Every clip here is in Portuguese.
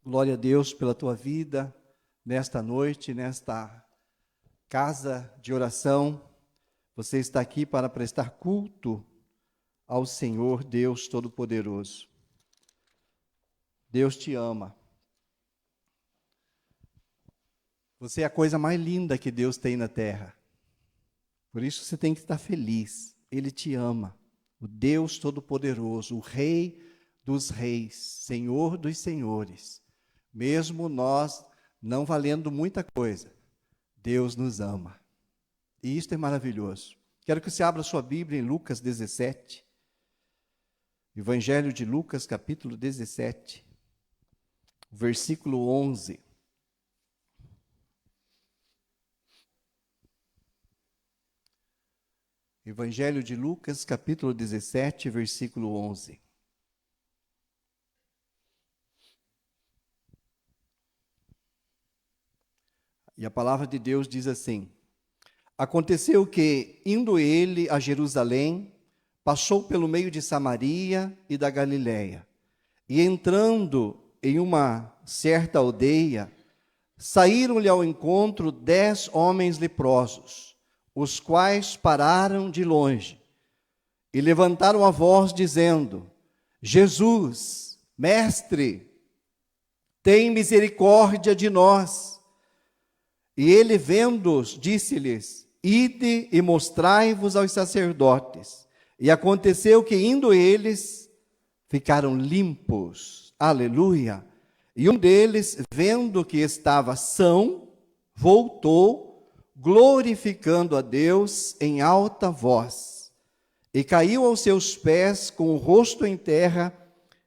Glória a Deus pela tua vida nesta noite, nesta casa de oração. Você está aqui para prestar culto ao Senhor Deus Todo-Poderoso. Deus te ama. Você é a coisa mais linda que Deus tem na terra. Por isso você tem que estar feliz. Ele te ama. O Deus Todo-Poderoso, o Rei dos Reis, Senhor dos Senhores. Mesmo nós não valendo muita coisa, Deus nos ama. E isto é maravilhoso. Quero que você abra sua Bíblia em Lucas 17. Evangelho de Lucas, capítulo 17, versículo 11. Evangelho de Lucas, capítulo 17, versículo 11. E a palavra de Deus diz assim: Aconteceu que, indo ele a Jerusalém, passou pelo meio de Samaria e da Galiléia. E entrando em uma certa aldeia, saíram-lhe ao encontro 10 homens leprosos, os quais pararam de longe e levantaram a voz dizendo: Jesus, mestre, tem misericórdia de nós. E ele, vendo-os, disse-lhes: Ide e mostrai-vos aos sacerdotes. E aconteceu que, indo eles, ficaram limpos. Aleluia! E um deles, vendo que estava são, voltou, glorificando a Deus em alta voz, e caiu aos seus pés com o rosto em terra,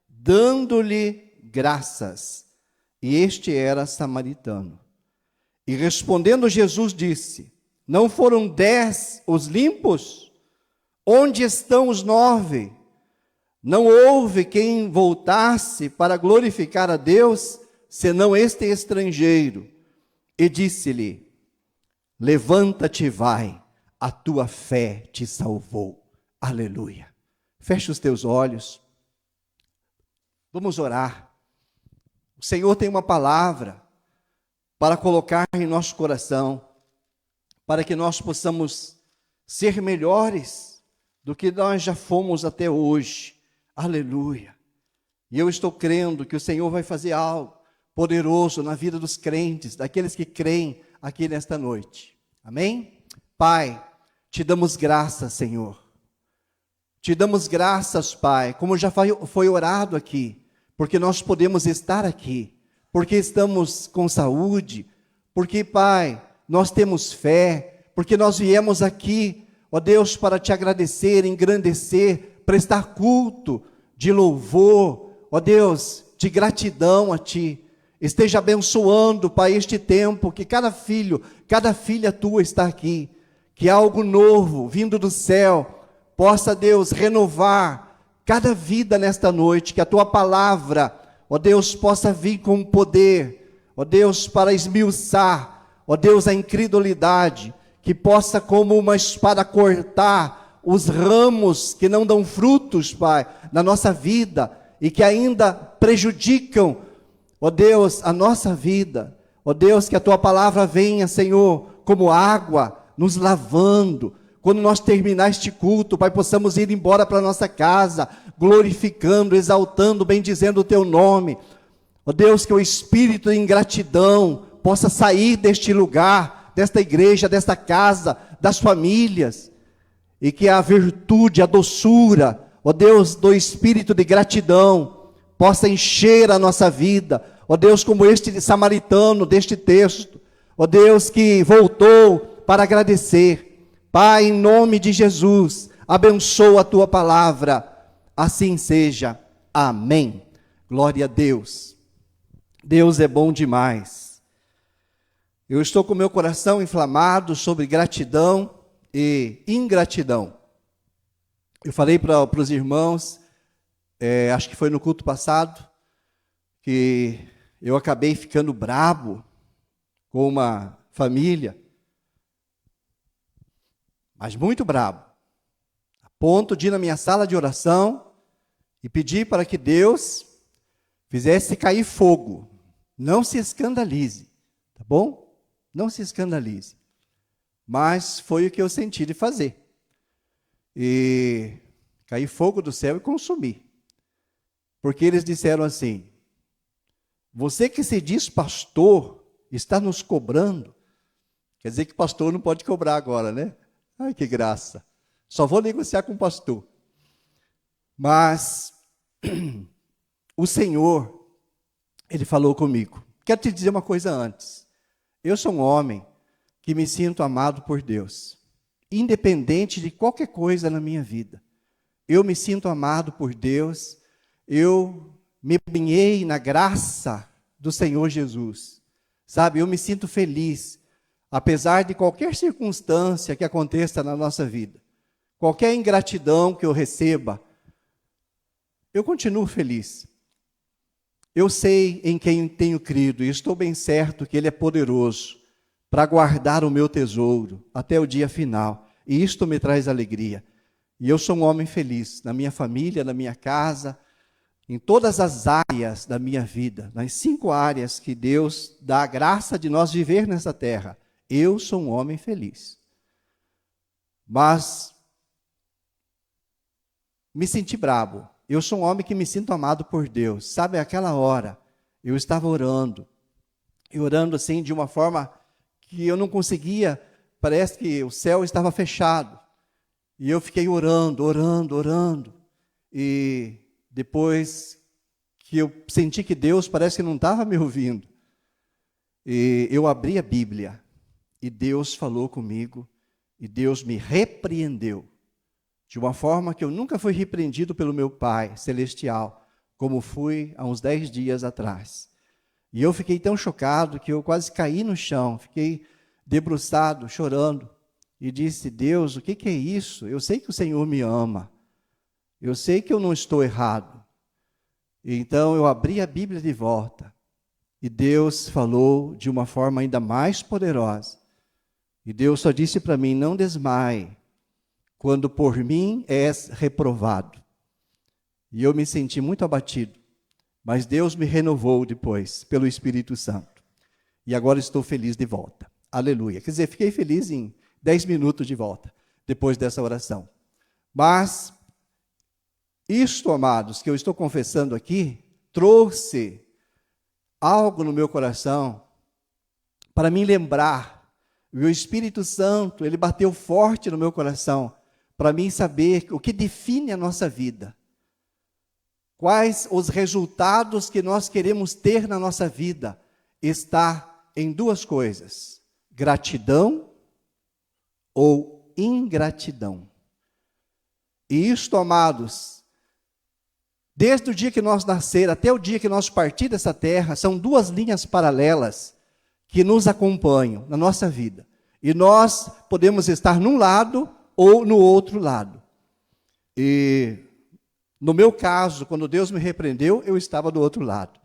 dando-lhe graças. E este era samaritano. E respondendo Jesus disse: Não foram 10 os limpos? Onde estão os 9? Não houve quem voltasse para glorificar a Deus, senão este estrangeiro. E disse-lhe: Levanta-te e vai, a tua fé te salvou. Aleluia. Feche os teus olhos. Vamos orar. O Senhor tem uma palavra para colocar em nosso coração, para que nós possamos ser melhores do que nós já fomos até hoje. Aleluia. E eu estou crendo que o Senhor vai fazer algo poderoso na vida dos crentes, daqueles que creem aqui nesta noite. Amém? Pai, te damos graças, Senhor. Te damos graças, Pai, como já foi orado aqui, porque nós podemos estar aqui, porque estamos com saúde, porque, Pai, nós temos fé, porque nós viemos aqui, ó Deus, para te agradecer, engrandecer, prestar culto de louvor, ó Deus, de gratidão a Ti. Esteja abençoando, Pai, este tempo, que cada filho, cada filha Tua está aqui, que algo novo, vindo do céu, possa, Deus, renovar cada vida nesta noite, que a Tua palavra, ó Deus, possa vir com poder, ó Deus, para esmiuçar, ó Deus, a incredulidade, que possa como uma espada cortar os ramos que não dão frutos, Pai, na nossa vida, e que ainda prejudicam, ó Deus, a nossa vida. Ó Deus, que a Tua palavra venha, Senhor, como água, nos lavando. Quando nós terminar este culto, Pai, possamos ir embora para a nossa casa, glorificando, exaltando, bendizendo o Teu nome. Ó Deus, que o espírito de ingratidão possa sair deste lugar, desta igreja, desta casa, das famílias. E que a virtude, a doçura, ó Deus, do espírito de gratidão, possa encher a nossa vida. Ó Deus, como este samaritano deste texto. Ó Deus, que voltou para agradecer. Pai, em nome de Jesus, abençoa a Tua palavra. Assim seja. Amém. Glória a Deus. Deus é bom demais. Eu estou com meu coração inflamado sobre gratidão e ingratidão. Eu falei para os irmãos, acho que foi no culto passado, que eu acabei ficando brabo com uma família, mas muito brabo, a ponto de ir na minha sala de oração e pedir para que Deus fizesse cair fogo Não se escandalize, tá bom? Não se escandalize. Mas foi o que eu senti de fazer. E caí fogo do céu e consumi. Porque eles disseram assim: você que se diz pastor, está nos cobrando. Quer dizer que pastor não pode cobrar agora, né? Ai, que graça. Só vou negociar com o pastor. Mas o Senhor, Ele falou comigo. Quero te dizer uma coisa antes. Eu sou um homem que me sinto amado por Deus. Independente de qualquer coisa na minha vida. Eu me sinto amado por Deus. Eu me banhei na graça do Senhor Jesus. Sabe, eu me sinto feliz. Apesar de qualquer circunstância que aconteça na nossa vida. Qualquer ingratidão que eu receba. Eu continuo feliz. Eu sei em quem tenho crido e estou bem certo que Ele é poderoso para guardar o meu tesouro até o dia final. E isto me traz alegria. E eu sou um homem feliz na minha família, na minha casa, em todas as áreas da minha vida, nas 5 áreas que Deus dá a graça de nós viver nessa terra. Eu sou um homem feliz. Mas me senti brabo. Eu sou um homem que me sinto amado por Deus. Sabe, aquela hora, eu estava orando. E orando assim, de uma forma que eu não conseguia. Parece que o céu estava fechado. E eu fiquei orando. E depois que eu senti que Deus parece que não estava me ouvindo. E eu abri a Bíblia. E Deus falou comigo. E Deus me repreendeu. De uma forma que eu nunca fui repreendido pelo meu Pai celestial, como fui há uns 10 dias atrás. E eu fiquei tão chocado que eu quase caí no chão, fiquei debruçado, chorando, e disse: Deus, o que é isso? Eu sei que o Senhor me ama, eu sei que eu não estou errado. Então eu abri a Bíblia de volta, e Deus falou de uma forma ainda mais poderosa. E Deus só disse para mim: não desmaie, quando por mim és reprovado. E eu me senti muito abatido. Mas Deus me renovou depois, pelo Espírito Santo. E agora estou feliz de volta. Aleluia. Quer dizer, fiquei feliz em 10 minutos de volta, depois dessa oração. Mas, isto, amados, que eu estou confessando aqui, trouxe algo no meu coração para me lembrar. E o Espírito Santo, ele bateu forte no meu coração, para mim saber o que define a nossa vida. Quais os resultados que nós queremos ter na nossa vida está em 2 coisas: gratidão ou ingratidão. E isto, amados, desde o dia que nós nascer até o dia que nós partir dessa terra, são 2 linhas paralelas que nos acompanham na nossa vida. E nós podemos estar num lado ou no outro lado. E no meu caso, quando Deus me repreendeu, eu estava do outro lado.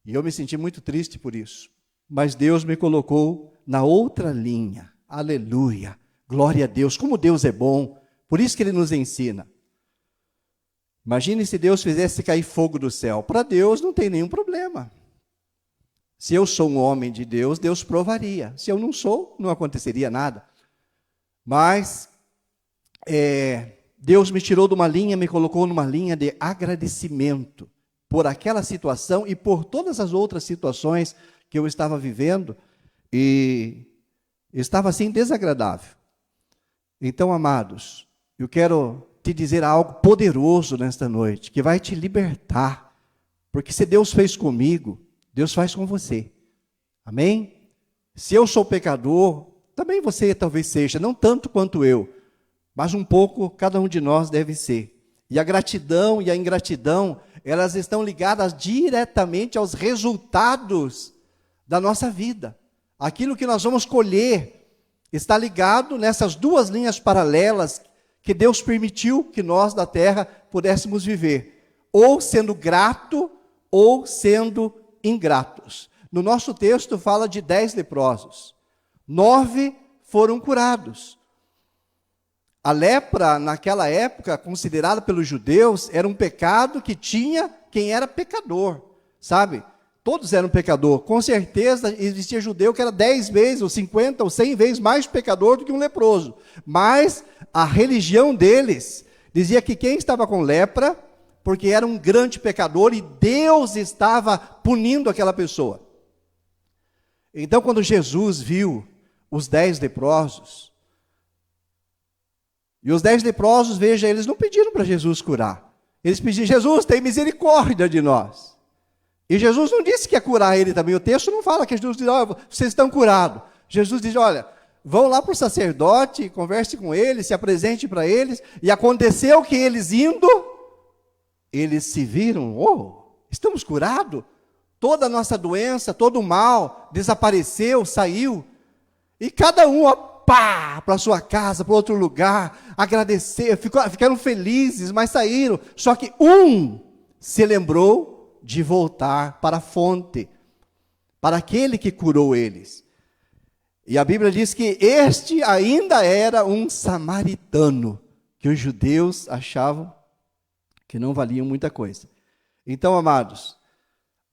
E eu me senti muito triste por isso. Mas Deus me colocou na outra linha. Aleluia. Glória a Deus. Como Deus é bom. Por isso que Ele nos ensina. Imagine se Deus fizesse cair fogo do céu. Para Deus não tem nenhum problema. Se eu sou um homem de Deus, Deus provaria. Se eu não sou, não aconteceria nada. Mas Deus me tirou de uma linha, me colocou numa linha de agradecimento por aquela situação e por todas as outras situações que eu estava vivendo, e estava assim desagradável. Então, amados, eu quero te dizer algo poderoso nesta noite, que vai te libertar, porque se Deus fez comigo, Deus faz com você. Amém? Se eu sou pecador, também você talvez seja, não tanto quanto eu, mas um pouco cada um de nós deve ser. E a gratidão e a ingratidão, elas estão ligadas diretamente aos resultados da nossa vida. Aquilo que nós vamos colher está ligado nessas 2 linhas paralelas que Deus permitiu que nós da terra pudéssemos viver. Ou sendo grato, ou sendo ingratos. No nosso texto fala de 10 leprosos. 9 foram curados. A lepra, naquela época, considerada pelos judeus, era um pecado que tinha quem era pecador, sabe? Todos eram pecador. Com certeza existia judeu que era 10 vezes, ou 50, ou 100 vezes mais pecador do que um leproso. Mas a religião deles dizia que quem estava com lepra, porque era um grande pecador e Deus estava punindo aquela pessoa. Então, quando Jesus viu os 10 leprosos, e os 10 leprosos, veja, eles não pediram para Jesus curar. Eles pediram: Jesus, tem misericórdia de nós. E Jesus não disse que ia curar ele também. O texto não fala que Jesus diz: oh, vocês estão curados. Jesus diz: olha, vão lá para o sacerdote, converse com eles, se apresente para eles. E aconteceu que eles indo, eles se viram: oh, estamos curados. Toda a nossa doença, todo o mal desapareceu, saiu. E cada um, ó, pá, para sua casa, para outro lugar, agradecer, ficaram felizes, mas saíram. Só que um se lembrou de voltar para a fonte, para aquele que curou eles. E a Bíblia diz que este ainda era um samaritano, que os judeus achavam que não valiam muita coisa. Então, amados,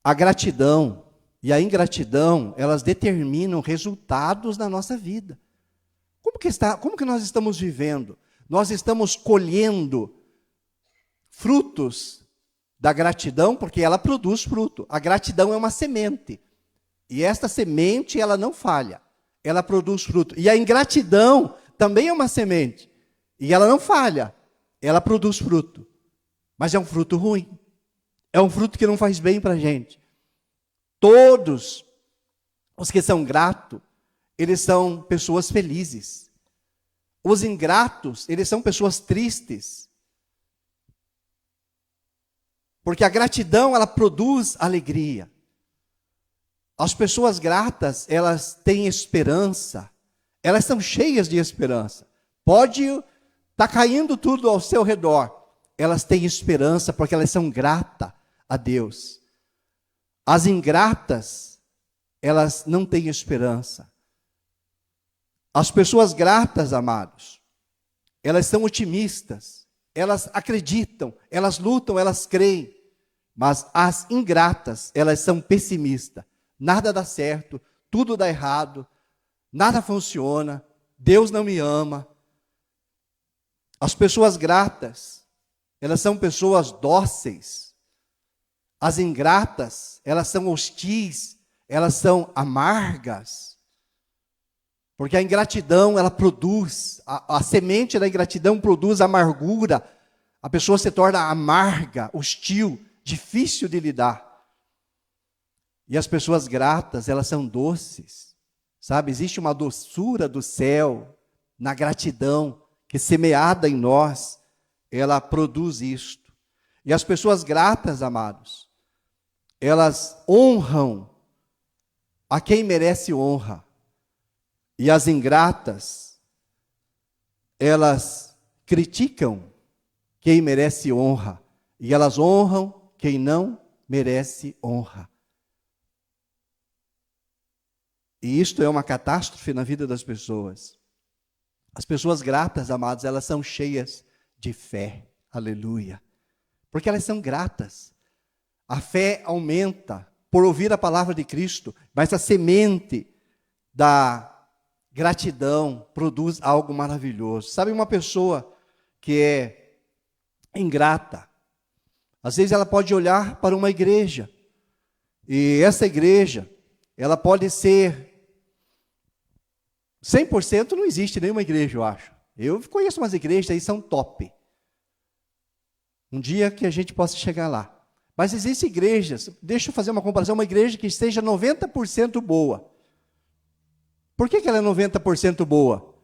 a gratidão e a ingratidão, elas determinam resultados na nossa vida. Como que nós estamos vivendo? Nós estamos colhendo frutos da gratidão, porque ela produz fruto. A gratidão é uma semente. E esta semente, ela não falha. Ela produz fruto. E a ingratidão também é uma semente. E ela não falha. Ela produz fruto. Mas é um fruto ruim. É um fruto que não faz bem para a gente. Todos os que são gratos, eles são pessoas felizes. Os ingratos, eles são pessoas tristes. Porque a gratidão, ela produz alegria. As pessoas gratas, elas têm esperança. Elas são cheias de esperança. Pode estar caindo tudo ao seu redor. Elas têm esperança porque elas são gratas a Deus. As ingratas, elas não têm esperança. As pessoas gratas, amados, elas são otimistas. Elas acreditam, elas lutam, elas creem. Mas as ingratas, elas são pessimistas. Nada dá certo, tudo dá errado, nada funciona, Deus não me ama. As pessoas gratas, elas são pessoas dóceis. As ingratas, elas são hostis, elas são amargas. Porque a ingratidão, ela produz, a semente da ingratidão produz amargura. A pessoa se torna amarga, hostil, difícil de lidar. E as pessoas gratas, elas são doces, sabe? Existe uma doçura do céu na gratidão, que semeada em nós, ela produz isto. E as pessoas gratas, amados, elas honram a quem merece honra. E as ingratas, elas criticam quem merece honra. E elas honram quem não merece honra. E isto é uma catástrofe na vida das pessoas. As pessoas gratas, amados, elas são cheias de fé. Aleluia. Porque elas são gratas. A fé aumenta por ouvir a palavra de Cristo, mas a semente da gratidão produz algo maravilhoso. Sabe, uma pessoa que é ingrata, às vezes ela pode olhar para uma igreja, e essa igreja, ela pode ser 100%, não existe nenhuma igreja, eu acho. Eu conheço umas igrejas aí, são top. Um dia que a gente possa chegar lá. Mas existem igrejas, deixa eu fazer uma comparação, uma igreja que esteja 90% boa. Por que ela é 90% boa?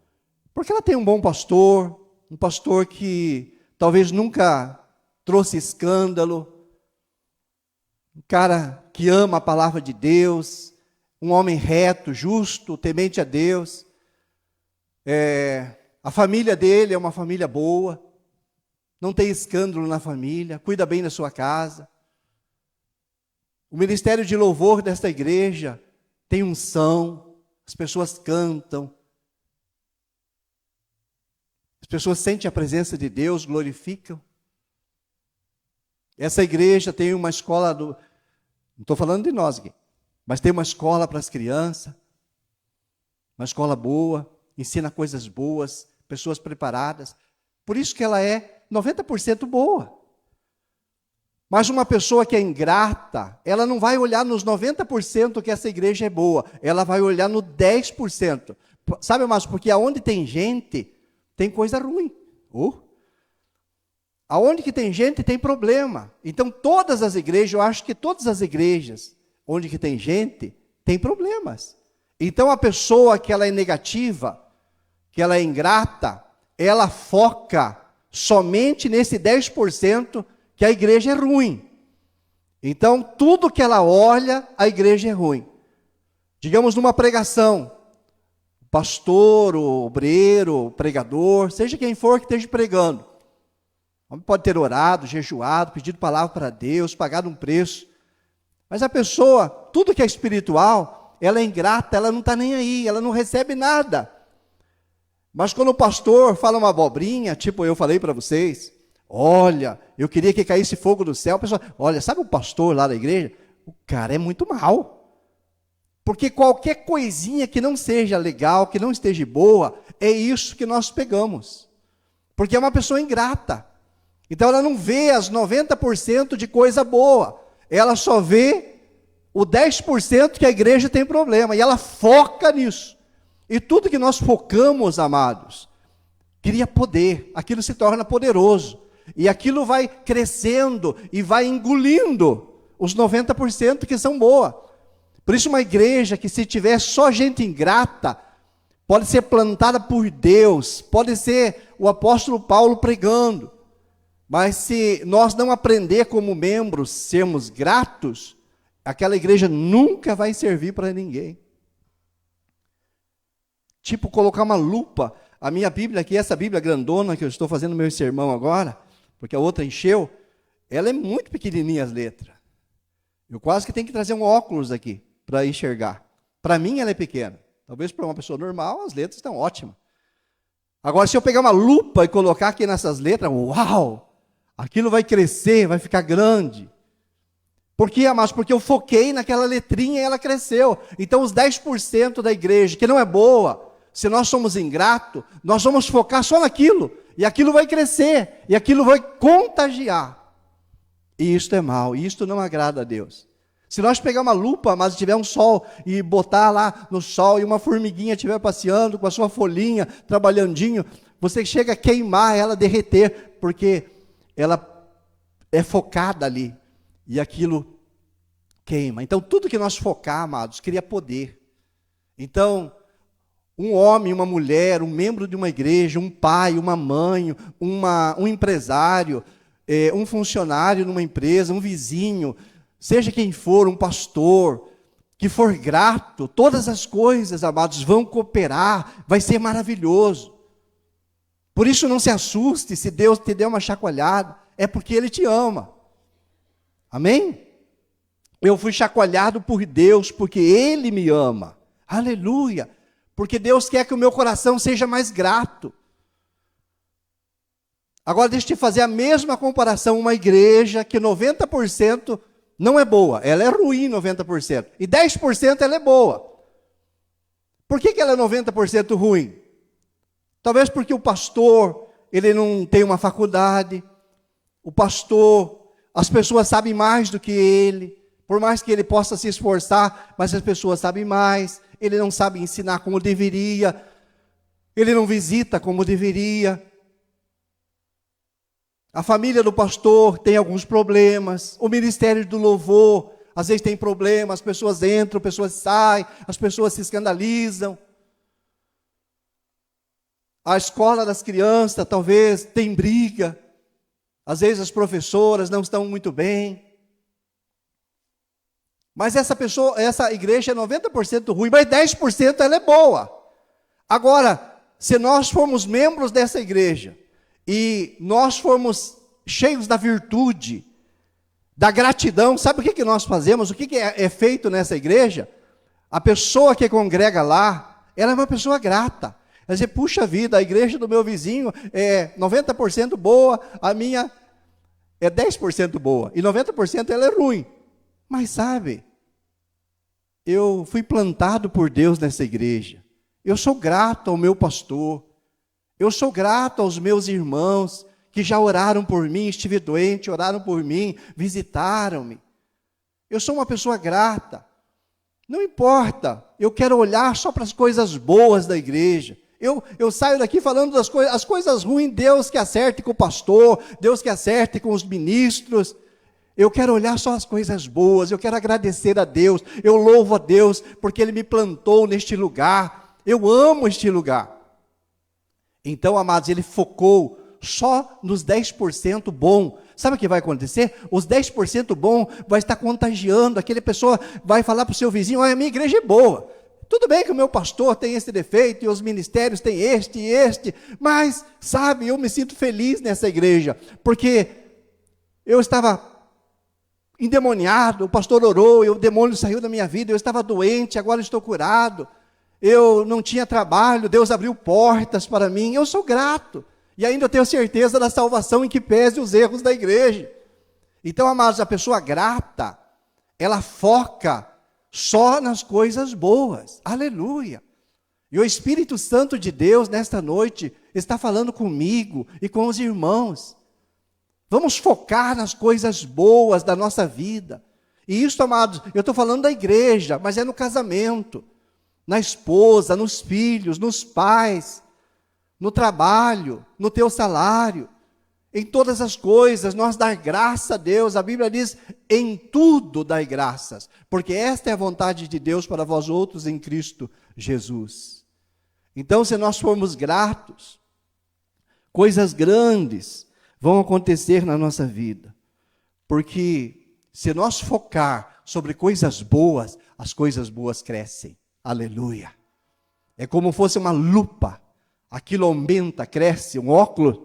Porque ela tem um bom pastor, um pastor que talvez nunca trouxe escândalo, um cara que ama a palavra de Deus, um homem reto, justo, temente a Deus. A família dele é uma família boa, não tem escândalo na família, cuida bem da sua casa. O ministério de louvor desta igreja tem unção, as pessoas cantam, as pessoas sentem a presença de Deus, glorificam. Essa igreja tem uma escola Não estou falando de nós aqui. Mas tem uma escola para as crianças, uma escola boa, ensina coisas boas, pessoas preparadas. Por isso que ela é 90% boa. Mas uma pessoa que é ingrata, ela não vai olhar nos 90% que essa igreja é boa, ela vai olhar no 10%. Sabe, mas porque aonde tem gente, tem coisa ruim. Aonde que tem gente, tem problema. Então, todas as igrejas, eu acho que todas as igrejas, onde que tem gente, tem problemas. Então, a pessoa que ela é negativa, que ela é ingrata, ela foca somente nesse 10% que a igreja é ruim. Então, tudo que ela olha, a igreja é ruim. Digamos, numa pregação, o pastor, o obreiro, o pregador, seja quem for que esteja pregando, o homem pode ter orado, jejuado, pedido palavra para Deus, pagado um preço, mas a pessoa, tudo que é espiritual, ela é ingrata, ela não está nem aí, ela não recebe nada. Mas quando o pastor fala uma abobrinha, tipo eu falei para vocês, olha, eu queria que caísse fogo do céu. A pessoa, olha, sabe o pastor lá da igreja? O cara é muito mal. Porque qualquer coisinha que não seja legal, que não esteja boa, é isso que nós pegamos. Porque é uma pessoa ingrata. Então ela não vê as 90% de coisa boa. Ela só vê o 10% que a igreja tem problema. E ela foca nisso. E tudo que nós focamos, amados, cria poder. Aquilo se torna poderoso. E aquilo vai crescendo e vai engolindo os 90% que são boas. Por isso uma igreja que se tiver só gente ingrata, pode ser plantada por Deus, pode ser o apóstolo Paulo pregando. Mas se nós não aprender como membros, sermos gratos, aquela igreja nunca vai servir para ninguém. Tipo colocar uma lupa. A minha Bíblia aqui, essa Bíblia grandona que eu estou fazendo meu sermão agora, porque a outra encheu, ela é muito pequenininha as letras. Eu quase que tenho que trazer um óculos aqui para enxergar. Para mim ela é pequena. Talvez para uma pessoa normal as letras estão ótimas. Agora se eu pegar uma lupa e colocar aqui nessas letras, uau! Aquilo vai crescer, vai ficar grande. Por quê, amados? Porque eu foquei naquela letrinha e ela cresceu. Então os 10% da igreja que não é boa, se nós somos ingratos, nós vamos focar só naquilo. E aquilo vai crescer, e aquilo vai contagiar. E isto é mal, e isto não agrada a Deus. Se nós pegar uma lupa, mas tiver um sol, e botar lá no sol, e uma formiguinha estiver passeando com a sua folhinha, trabalhandinho, você chega a queimar ela, derreter, porque ela é focada ali, e aquilo queima. Então tudo que nós focar, amados, cria poder. Então, um homem, uma mulher, um membro de uma igreja, um pai, uma mãe, um empresário, um funcionário numa empresa, um vizinho, seja quem for, um pastor, que for grato, todas as coisas, amados, vão cooperar, vai ser maravilhoso. Por isso não se assuste se Deus te der uma chacoalhada, é porque Ele te ama. Amém? Eu fui chacoalhado por Deus, porque Ele me ama. Aleluia! Porque Deus quer que o meu coração seja mais grato. Agora deixa eu te fazer a mesma comparação, uma igreja que 90% não é boa, ela é ruim 90%, e 10% ela é boa. Por que ela é 90% ruim? Talvez porque o pastor, ele não tem uma faculdade, o pastor, as pessoas sabem mais do que ele, por mais que ele possa se esforçar, mas as pessoas sabem mais. Ele não sabe ensinar como deveria, ele não visita como deveria. A família do pastor tem alguns problemas, o ministério do louvor, às vezes tem problemas, as pessoas entram, as pessoas saem, as pessoas se escandalizam. A escola das crianças talvez tem briga, às vezes as professoras não estão muito bem. Mas essa igreja é 90% ruim, mas 10% ela é boa. Agora, se nós formos membros dessa igreja, e nós formos cheios da virtude, da gratidão, sabe o que nós fazemos? O que é feito nessa igreja? A pessoa que congrega lá, ela é uma pessoa grata. Ela diz, puxa vida, a igreja do meu vizinho é 90% boa, a minha é 10% boa, e 90% ela é ruim. Mas sabe, eu fui plantado por Deus nessa igreja. Eu sou grato ao meu pastor. Eu sou grato aos meus irmãos que já oraram por mim, estive doente, oraram por mim, visitaram-me. Eu sou uma pessoa grata. Não importa, eu quero olhar só para as coisas boas da igreja. Eu saio daqui falando as coisas ruins, Deus que acerte com o pastor, Deus que acerte com os ministros. Eu quero olhar só as coisas boas, eu quero agradecer a Deus, eu louvo a Deus, porque Ele me plantou neste lugar. Eu amo este lugar. Então, amados, Ele focou só nos 10% bom. Sabe o que vai acontecer? Os 10% bom vai estar contagiando. Aquela pessoa vai falar para o seu vizinho: olha, a minha igreja é boa. Tudo bem que o meu pastor tem esse defeito e os ministérios têm este e este, mas, sabe, eu me sinto feliz nessa igreja, porque eu estava endemoniado, o pastor orou e o demônio saiu da minha vida, eu estava doente, agora estou curado, eu não tinha trabalho, Deus abriu portas para mim, eu sou grato. E ainda tenho certeza da salvação em que pese os erros da igreja. Então, amados, a pessoa grata, ela foca só nas coisas boas. Aleluia. E o Espírito Santo de Deus, nesta noite, está falando comigo e com os irmãos. Vamos focar nas coisas boas da nossa vida. E isso, amados, eu estou falando da igreja, mas é no casamento, na esposa, nos filhos, nos pais, no trabalho, no teu salário, em todas as coisas, nós dar graça a Deus. A Bíblia diz: em tudo dai graças, porque esta é a vontade de Deus para vós outros em Cristo Jesus. Então, se nós formos gratos, coisas grandes vão acontecer na nossa vida, porque se nós focar sobre coisas boas, as coisas boas crescem. Aleluia. É como fosse uma lupa. Aquilo aumenta, cresce, um óculos.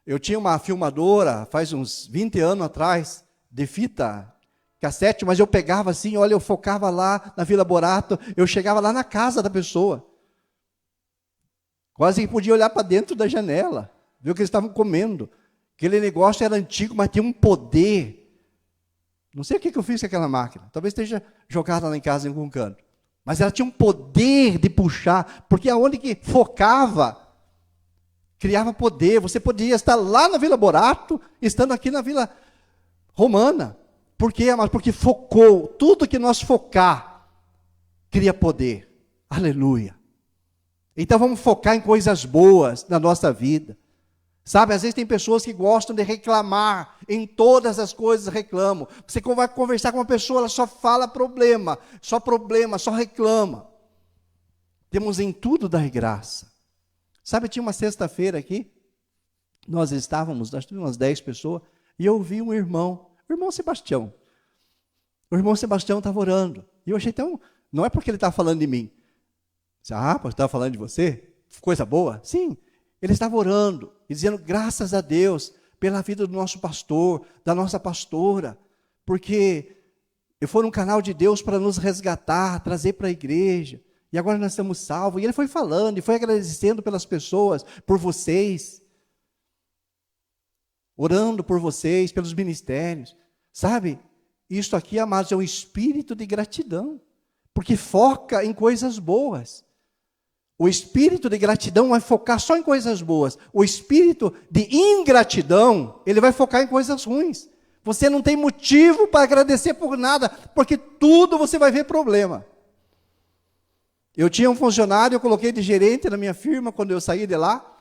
Eu tinha uma filmadora, faz uns 20 anos atrás, de fita cassete, mas eu pegava assim, olha, eu focava lá na Vila Borato, eu chegava lá na casa da pessoa. Quase que podia olhar para dentro da janela, ver o que eles estavam comendo. Aquele negócio era antigo, mas tinha um poder. Não sei o que eu fiz com aquela máquina, talvez esteja jogada lá em casa em algum canto. Mas ela tinha um poder de puxar, porque aonde que focava, criava poder. Você podia estar lá na Vila Borato, estando aqui na Vila Romana. Por quê, amados? Porque focou. Tudo que nós focar, cria poder. Aleluia. Então vamos focar em coisas boas na nossa vida. Sabe, às vezes tem pessoas que gostam de reclamar, em todas as coisas reclamam. Você vai conversar com uma pessoa, ela só fala problema, só reclama. Temos em tudo dar graça. Sabe, tinha uma sexta-feira aqui, nós estávamos, acho que umas 10 pessoas, e eu ouvi um irmão, o irmão Sebastião. O irmão Sebastião estava orando, e eu achei tão, não é porque ele estava falando de mim. Pastor, estava falando de você? Coisa boa? Sim. Ele estava orando e dizendo graças a Deus pela vida do nosso pastor, da nossa pastora, porque foram um canal de Deus para nos resgatar, trazer para a igreja, e agora nós estamos salvos. E ele foi falando e foi agradecendo pelas pessoas, por vocês, orando por vocês, pelos ministérios. Sabe, isto aqui, amados, é um espírito de gratidão, porque foca em coisas boas. O espírito de gratidão vai focar só em coisas boas. O espírito de ingratidão, ele vai focar em coisas ruins. Você não tem motivo para agradecer por nada, porque tudo você vai ver problema. Eu tinha um funcionário, eu coloquei de gerente na minha firma, quando eu saí de lá.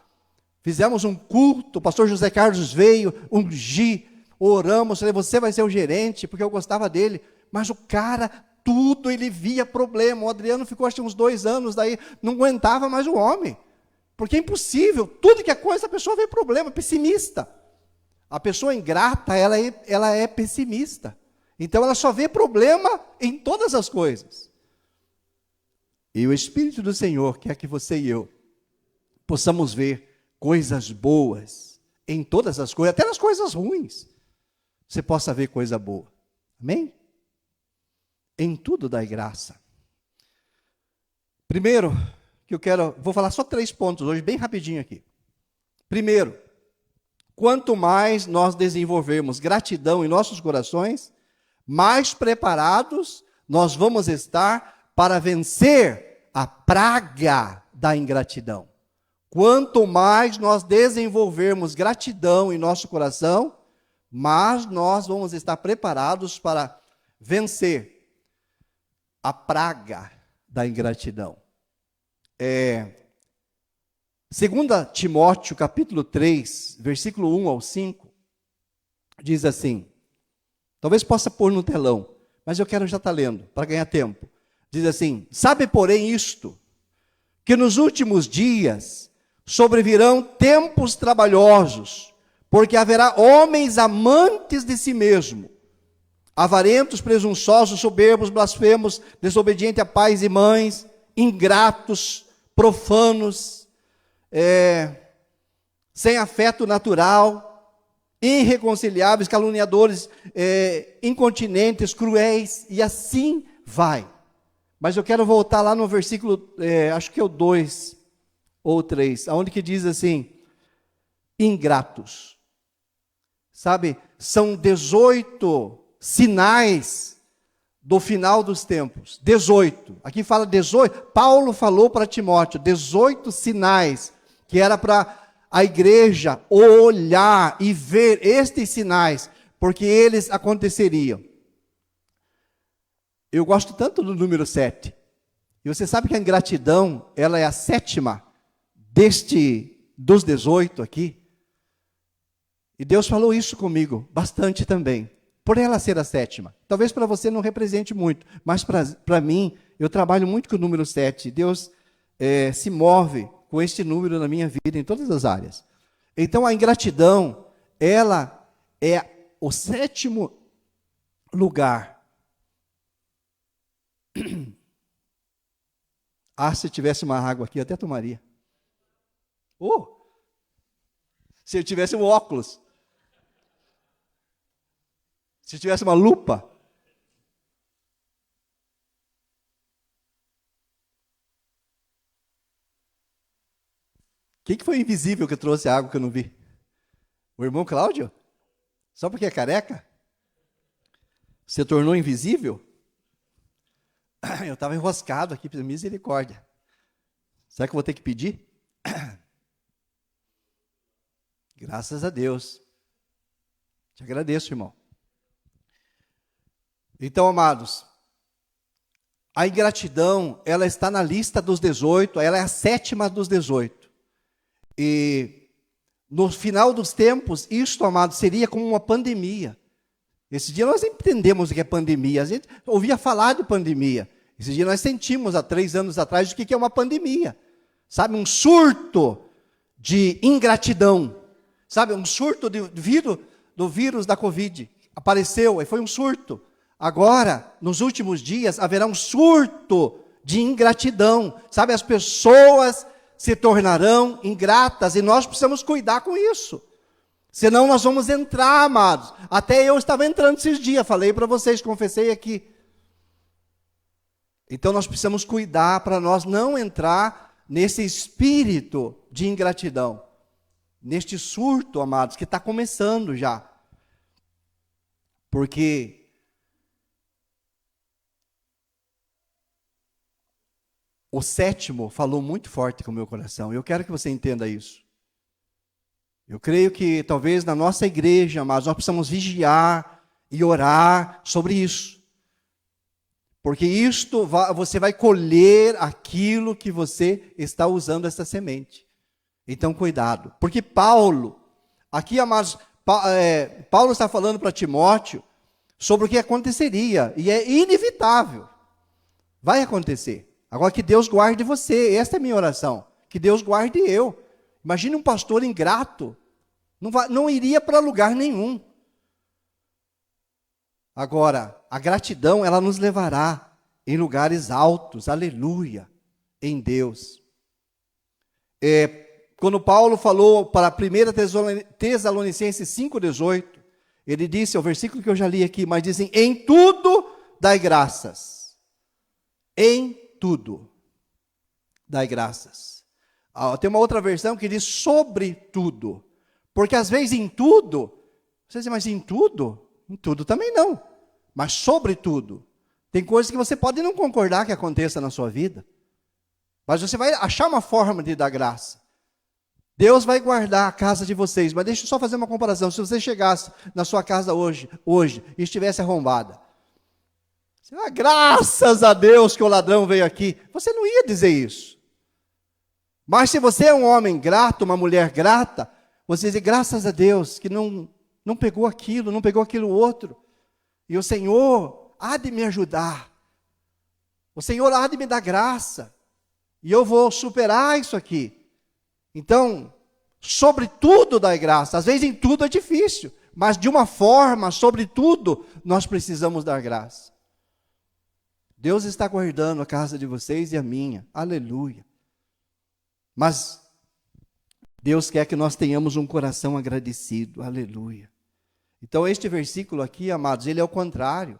Fizemos um culto, o pastor José Carlos veio, ungir, oramos, falei, você vai ser o gerente, porque eu gostava dele. Mas o cara, tudo ele via problema. O Adriano ficou acho que uns 2 anos, daí não aguentava mais o homem. Porque é impossível, tudo que é coisa, a pessoa vê problema, pessimista. A pessoa ingrata, ela é pessimista. Então ela só vê problema em todas as coisas. E o Espírito do Senhor quer que você e eu possamos ver coisas boas em todas as coisas, até nas coisas ruins. Você possa ver coisa boa. Amém? Em tudo dai graça. Primeiro, que vou falar só 3 pontos hoje, bem rapidinho aqui. Primeiro, quanto mais nós desenvolvermos gratidão em nossos corações, mais preparados nós vamos estar para vencer a praga da ingratidão. Quanto mais nós desenvolvermos gratidão em nosso coração, mais nós vamos estar preparados para vencer a praga da ingratidão. 2 Timóteo, capítulo 3, versículo 1 ao 5, diz assim, talvez possa pôr no telão, mas eu quero já estar lendo, para ganhar tempo. Diz assim, sabe porém isto, que nos últimos dias sobrevirão tempos trabalhosos, porque haverá homens amantes de si mesmo, avarentos, presunçosos, soberbos, blasfemos, desobedientes a pais e mães, ingratos, profanos, sem afeto natural, irreconciliáveis, caluniadores, incontinentes, cruéis, e assim vai. Mas eu quero voltar lá no versículo, acho que é o 2 ou 3, onde que diz assim, ingratos. Sabe, são 18 sinais do final dos tempos. 18. Aqui fala 18. Paulo falou para Timóteo 18 sinais que era para a igreja olhar e ver estes sinais, porque eles aconteceriam. Eu gosto tanto do número 7. E você sabe que a ingratidão, ela é a 7ª dos 18 aqui. E Deus falou isso comigo bastante também, por ela ser a 7ª. Talvez para você não represente muito, mas para mim, eu trabalho muito com o número 7. Deus se move com este número na minha vida, em todas as áreas. Então, a ingratidão, ela é o 7º lugar. Se tivesse uma água aqui, eu até tomaria. Se eu tivesse um óculos. Se eu tivesse uma lupa. Quem que foi invisível que trouxe a água que eu não vi? O irmão Cláudio? Só porque é careca? Se tornou invisível? Eu estava enroscado aqui, misericórdia. Será que eu vou ter que pedir? Graças a Deus. Te agradeço, irmão. Então, amados, a ingratidão, ela está na lista dos 18, ela é a 7ª dos 18. E no final dos tempos, isto, amados, seria como uma pandemia. Esse dia nós entendemos o que é pandemia, a gente ouvia falar de pandemia. Esse dia nós sentimos, há 3 anos atrás, o que é uma pandemia. Sabe, um surto de ingratidão. Sabe, um surto do vírus da Covid. Apareceu, e foi um surto. Agora, nos últimos dias, haverá um surto de ingratidão. Sabe, as pessoas se tornarão ingratas, e nós precisamos cuidar com isso. Senão nós vamos entrar, amados. Até eu estava entrando esses dias, falei para vocês, confessei aqui. Então nós precisamos cuidar para nós não entrar nesse espírito de ingratidão. Neste surto, amados, que está começando já. Porque o 7º falou muito forte com o meu coração. Eu quero que você entenda isso. Eu creio que talvez na nossa igreja, amados, nós precisamos vigiar e orar sobre isso. Porque você vai colher aquilo que você está usando essa semente. Então, cuidado. Porque Paulo, aqui, amados, Paulo está falando para Timóteo sobre o que aconteceria. E é inevitável. Vai acontecer. Agora, que Deus guarde você. Esta é a minha oração. Que Deus guarde eu. Imagine um pastor ingrato. Não iria para lugar nenhum. Agora, a gratidão, ela nos levará em lugares altos, aleluia, em Deus. Quando Paulo falou para 1 Tessalonicenses 5,18, ele disse, é o versículo que eu já li aqui, mas dizem, em tudo dai graças. Em tudo dai graças. Tem uma outra versão que diz sobre tudo. Porque às vezes em tudo, você diz, mas em tudo? Em tudo também não. Mas, sobretudo, tem coisas que você pode não concordar que aconteça na sua vida, mas você vai achar uma forma de dar graça. Deus vai guardar a casa de vocês, mas deixa eu só fazer uma comparação. Se você chegasse na sua casa hoje e estivesse arrombada, você vai, graças a Deus que o ladrão veio aqui. Você não ia dizer isso. Mas se você é um homem grato, uma mulher grata, você diz, graças a Deus que não pegou aquilo, não pegou aquilo outro. E o Senhor há de me ajudar. O Senhor há de me dar graça. E eu vou superar isso aqui. Então, sobre tudo dai graça. Às vezes em tudo é difícil, mas de uma forma, sobre tudo, nós precisamos dar graça. Deus está guardando a casa de vocês e a minha. Aleluia. Mas Deus quer que nós tenhamos um coração agradecido. Aleluia. Então, este versículo aqui, amados, ele é o contrário.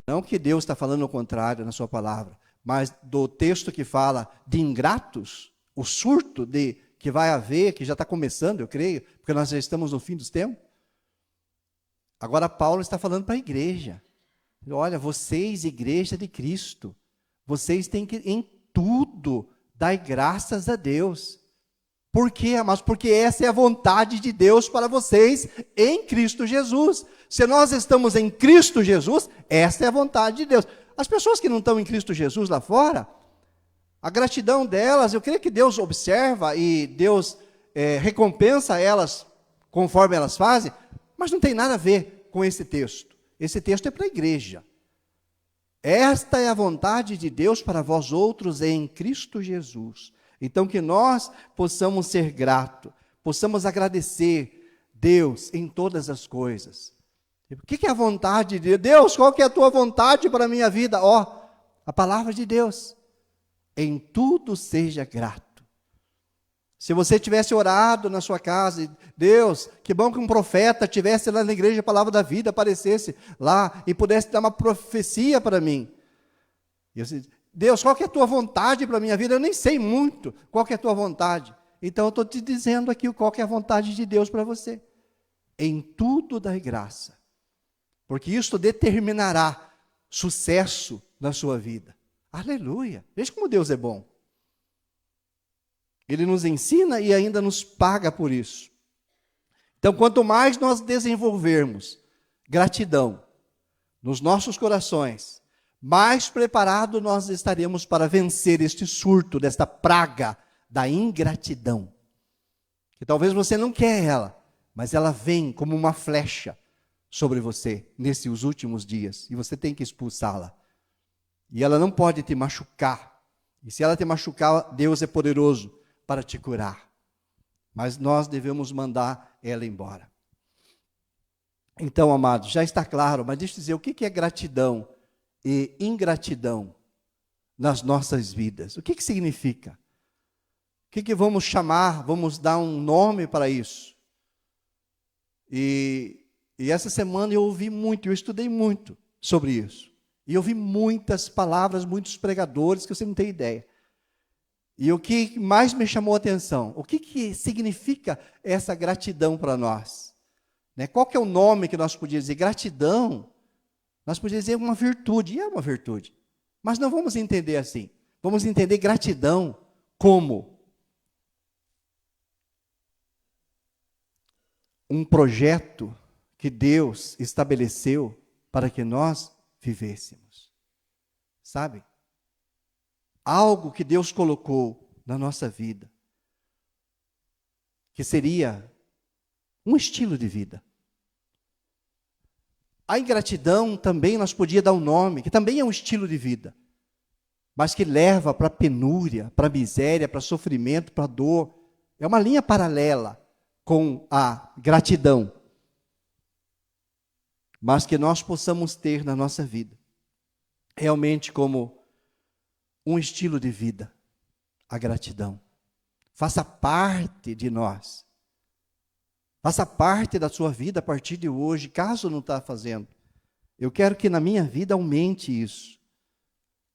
Não que Deus está falando o contrário na sua palavra, mas do texto que fala de ingratos, o surto que vai haver, que já está começando, eu creio, porque nós já estamos no fim dos tempos. Agora Paulo está falando para a igreja. Olha, vocês, igreja de Cristo, vocês têm que, em tudo, dar graças a Deus. Por quê, amados? Porque essa é a vontade de Deus para vocês em Cristo Jesus. Se nós estamos em Cristo Jesus, essa é a vontade de Deus. As pessoas que não estão em Cristo Jesus lá fora, a gratidão delas, eu creio que Deus observa e Deus recompensa elas conforme elas fazem, mas não tem nada a ver com esse texto. Esse texto é para a igreja. Esta é a vontade de Deus para vós outros em Cristo Jesus. Então que nós possamos ser gratos, possamos agradecer Deus em todas as coisas. O que é a vontade de Deus? Qual que é a tua vontade para a minha vida? A palavra de Deus. Em tudo seja grato. Se você tivesse orado na sua casa, Deus, que bom que um profeta tivesse lá na igreja a palavra da vida, aparecesse lá e pudesse dar uma profecia para mim. E eu disse, Deus, qual que é a tua vontade para a minha vida? Eu nem sei muito qual que é a tua vontade. Então eu estou te dizendo aqui qual que é a vontade de Deus para você. Em tudo dai graça. Porque isso determinará sucesso na sua vida. Aleluia. Veja como Deus é bom. Ele nos ensina e ainda nos paga por isso. Então, quanto mais nós desenvolvermos gratidão nos nossos corações, mais preparado nós estaremos para vencer este surto, desta praga da ingratidão. Que talvez você não quer ela, mas ela vem como uma flecha sobre você nesses últimos dias, e você tem que expulsá-la. E ela não pode te machucar. E se ela te machucar, Deus é poderoso para te curar. Mas nós devemos mandar ela embora. Então, amados, já está claro, mas deixa eu dizer, o que é gratidão e ingratidão nas nossas vidas? O que significa? O que vamos chamar, vamos dar um nome para isso? E essa semana eu ouvi muito, eu estudei muito sobre isso. E ouvi muitas palavras, muitos pregadores, que você não tem ideia. E o que mais me chamou a atenção, o que significa essa gratidão para nós? Né? Qual que é o nome que nós podíamos dizer? Gratidão, nós podíamos dizer uma virtude, e é uma virtude. Mas não vamos entender assim. Vamos entender gratidão como um projeto que Deus estabeleceu para que nós vivêssemos. Sabe? Algo que Deus colocou na nossa vida, que seria um estilo de vida. A ingratidão também nós podíamos dar um nome, que também é um estilo de vida, mas que leva para a penúria, para a miséria, para sofrimento, para a dor. É uma linha paralela com a gratidão, mas que nós possamos ter na nossa vida, realmente como um estilo de vida, a gratidão. Faça parte de nós. Faça parte da sua vida a partir de hoje, caso não está fazendo. Eu quero que na minha vida aumente isso.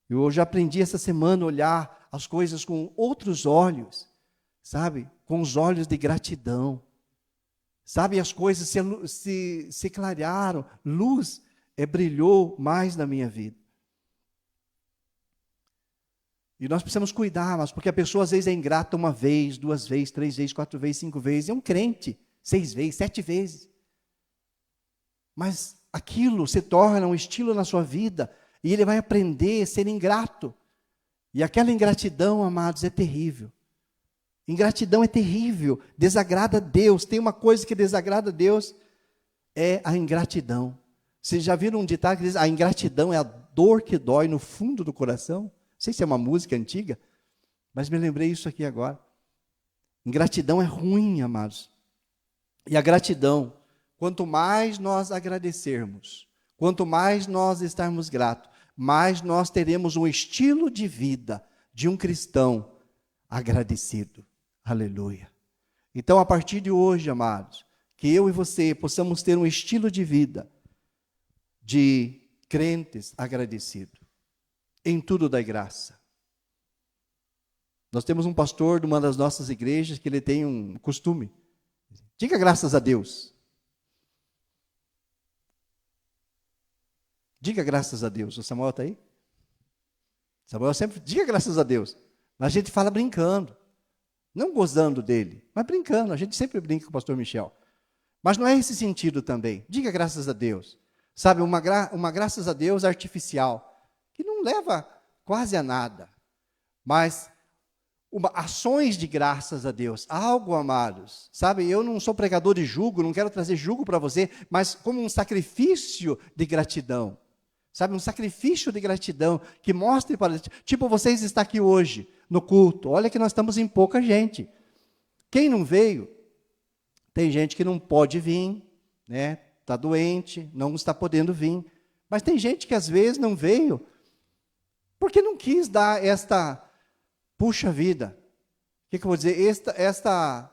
Eu já aprendi essa semana a olhar as coisas com outros olhos, sabe? Com os olhos de gratidão. Sabe, as coisas se clarearam, luz brilhou mais na minha vida. E nós precisamos cuidar, mas porque a pessoa às vezes é ingrata uma vez, 2 vezes, 3 vezes, 4 vezes, 5 vezes. É um crente, 6 vezes, 7 vezes. Mas aquilo se torna um estilo na sua vida e ele vai aprender a ser ingrato. E aquela ingratidão, amados, é terrível. Ingratidão é terrível, desagrada a Deus. Tem uma coisa que desagrada a Deus, é a ingratidão. Vocês já viram um ditado que diz, a ingratidão é a dor que dói no fundo do coração? Não sei se é uma música antiga, mas me lembrei isso aqui agora. Ingratidão é ruim, amados. E a gratidão, quanto mais nós agradecermos, quanto mais nós estarmos gratos, mais nós teremos um estilo de vida de um cristão agradecido. Aleluia. Então, a partir de hoje, amados, que eu e você possamos ter um estilo de vida de crentes agradecidos. Em tudo dai graça. Nós temos um pastor de uma das nossas igrejas que ele tem um costume. Diga graças a Deus. Diga graças a Deus. O Samuel está aí? Samuel sempre diga graças a Deus. Mas a gente fala brincando. Não gozando dele, mas brincando. A gente sempre brinca com o pastor Michel. Mas não é esse sentido também. Diga graças a Deus. Sabe, uma graças a Deus artificial, que não leva quase a nada. Mas ações de graças a Deus. Algo, amados. Sabe, eu não sou pregador de jugo, não quero trazer jugo para você, mas como um sacrifício de gratidão. Sabe, um sacrifício de gratidão que mostre para... Tipo, vocês estão aqui hoje, no culto. Olha que nós estamos em pouca gente. Quem não veio, tem gente que não pode vir, né? Está doente, não está podendo vir. Mas tem gente que às vezes não veio, porque não quis dar esta... Puxa vida. O que eu vou dizer? Esta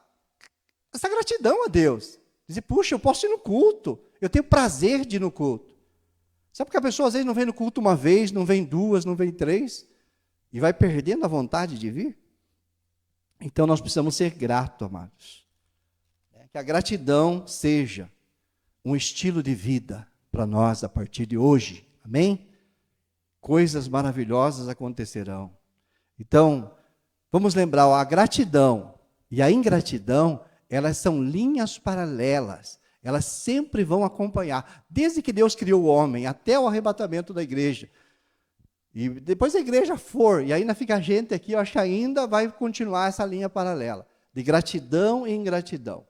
gratidão a Deus. Dizer, puxa, eu posso ir no culto. Eu tenho prazer de ir no culto. Sabe porque a pessoa às vezes não vem no culto uma vez, não vem 2, não vem 3, e vai perdendo a vontade de vir? Então nós precisamos ser gratos, amados. Que a gratidão seja um estilo de vida para nós a partir de hoje. Amém? Coisas maravilhosas acontecerão. Então, vamos lembrar, a gratidão e a ingratidão, elas são linhas paralelas. Elas sempre vão acompanhar, desde que Deus criou o homem, até o arrebatamento da igreja. E depois a igreja for, e ainda fica a gente aqui, eu acho que ainda vai continuar essa linha paralela, de gratidão e ingratidão.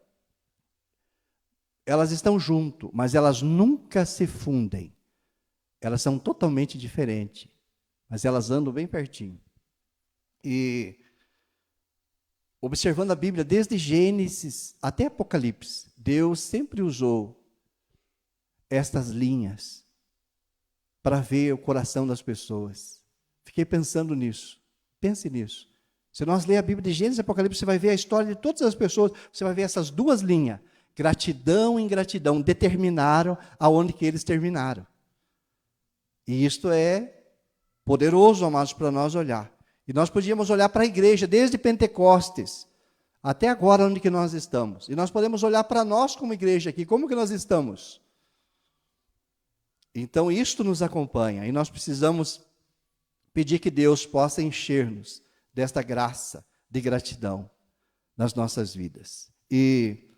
Elas estão junto, mas elas nunca se fundem. Elas são totalmente diferentes, mas elas andam bem pertinho. E observando a Bíblia, desde Gênesis até Apocalipse, Deus sempre usou estas linhas para ver o coração das pessoas. Fiquei pensando nisso. Pense nisso. Se nós ler a Bíblia de Gênesis e Apocalipse, você vai ver a história de todas as pessoas, você vai ver essas 2 linhas. Gratidão e ingratidão determinaram aonde que eles terminaram. E isto é poderoso, amados, para nós olhar. E nós podíamos olhar para a igreja, desde Pentecostes, até agora onde que nós estamos. E nós podemos olhar para nós como igreja aqui, como que nós estamos. Então, isto nos acompanha, e nós precisamos pedir que Deus possa encher-nos desta graça de gratidão nas nossas vidas. E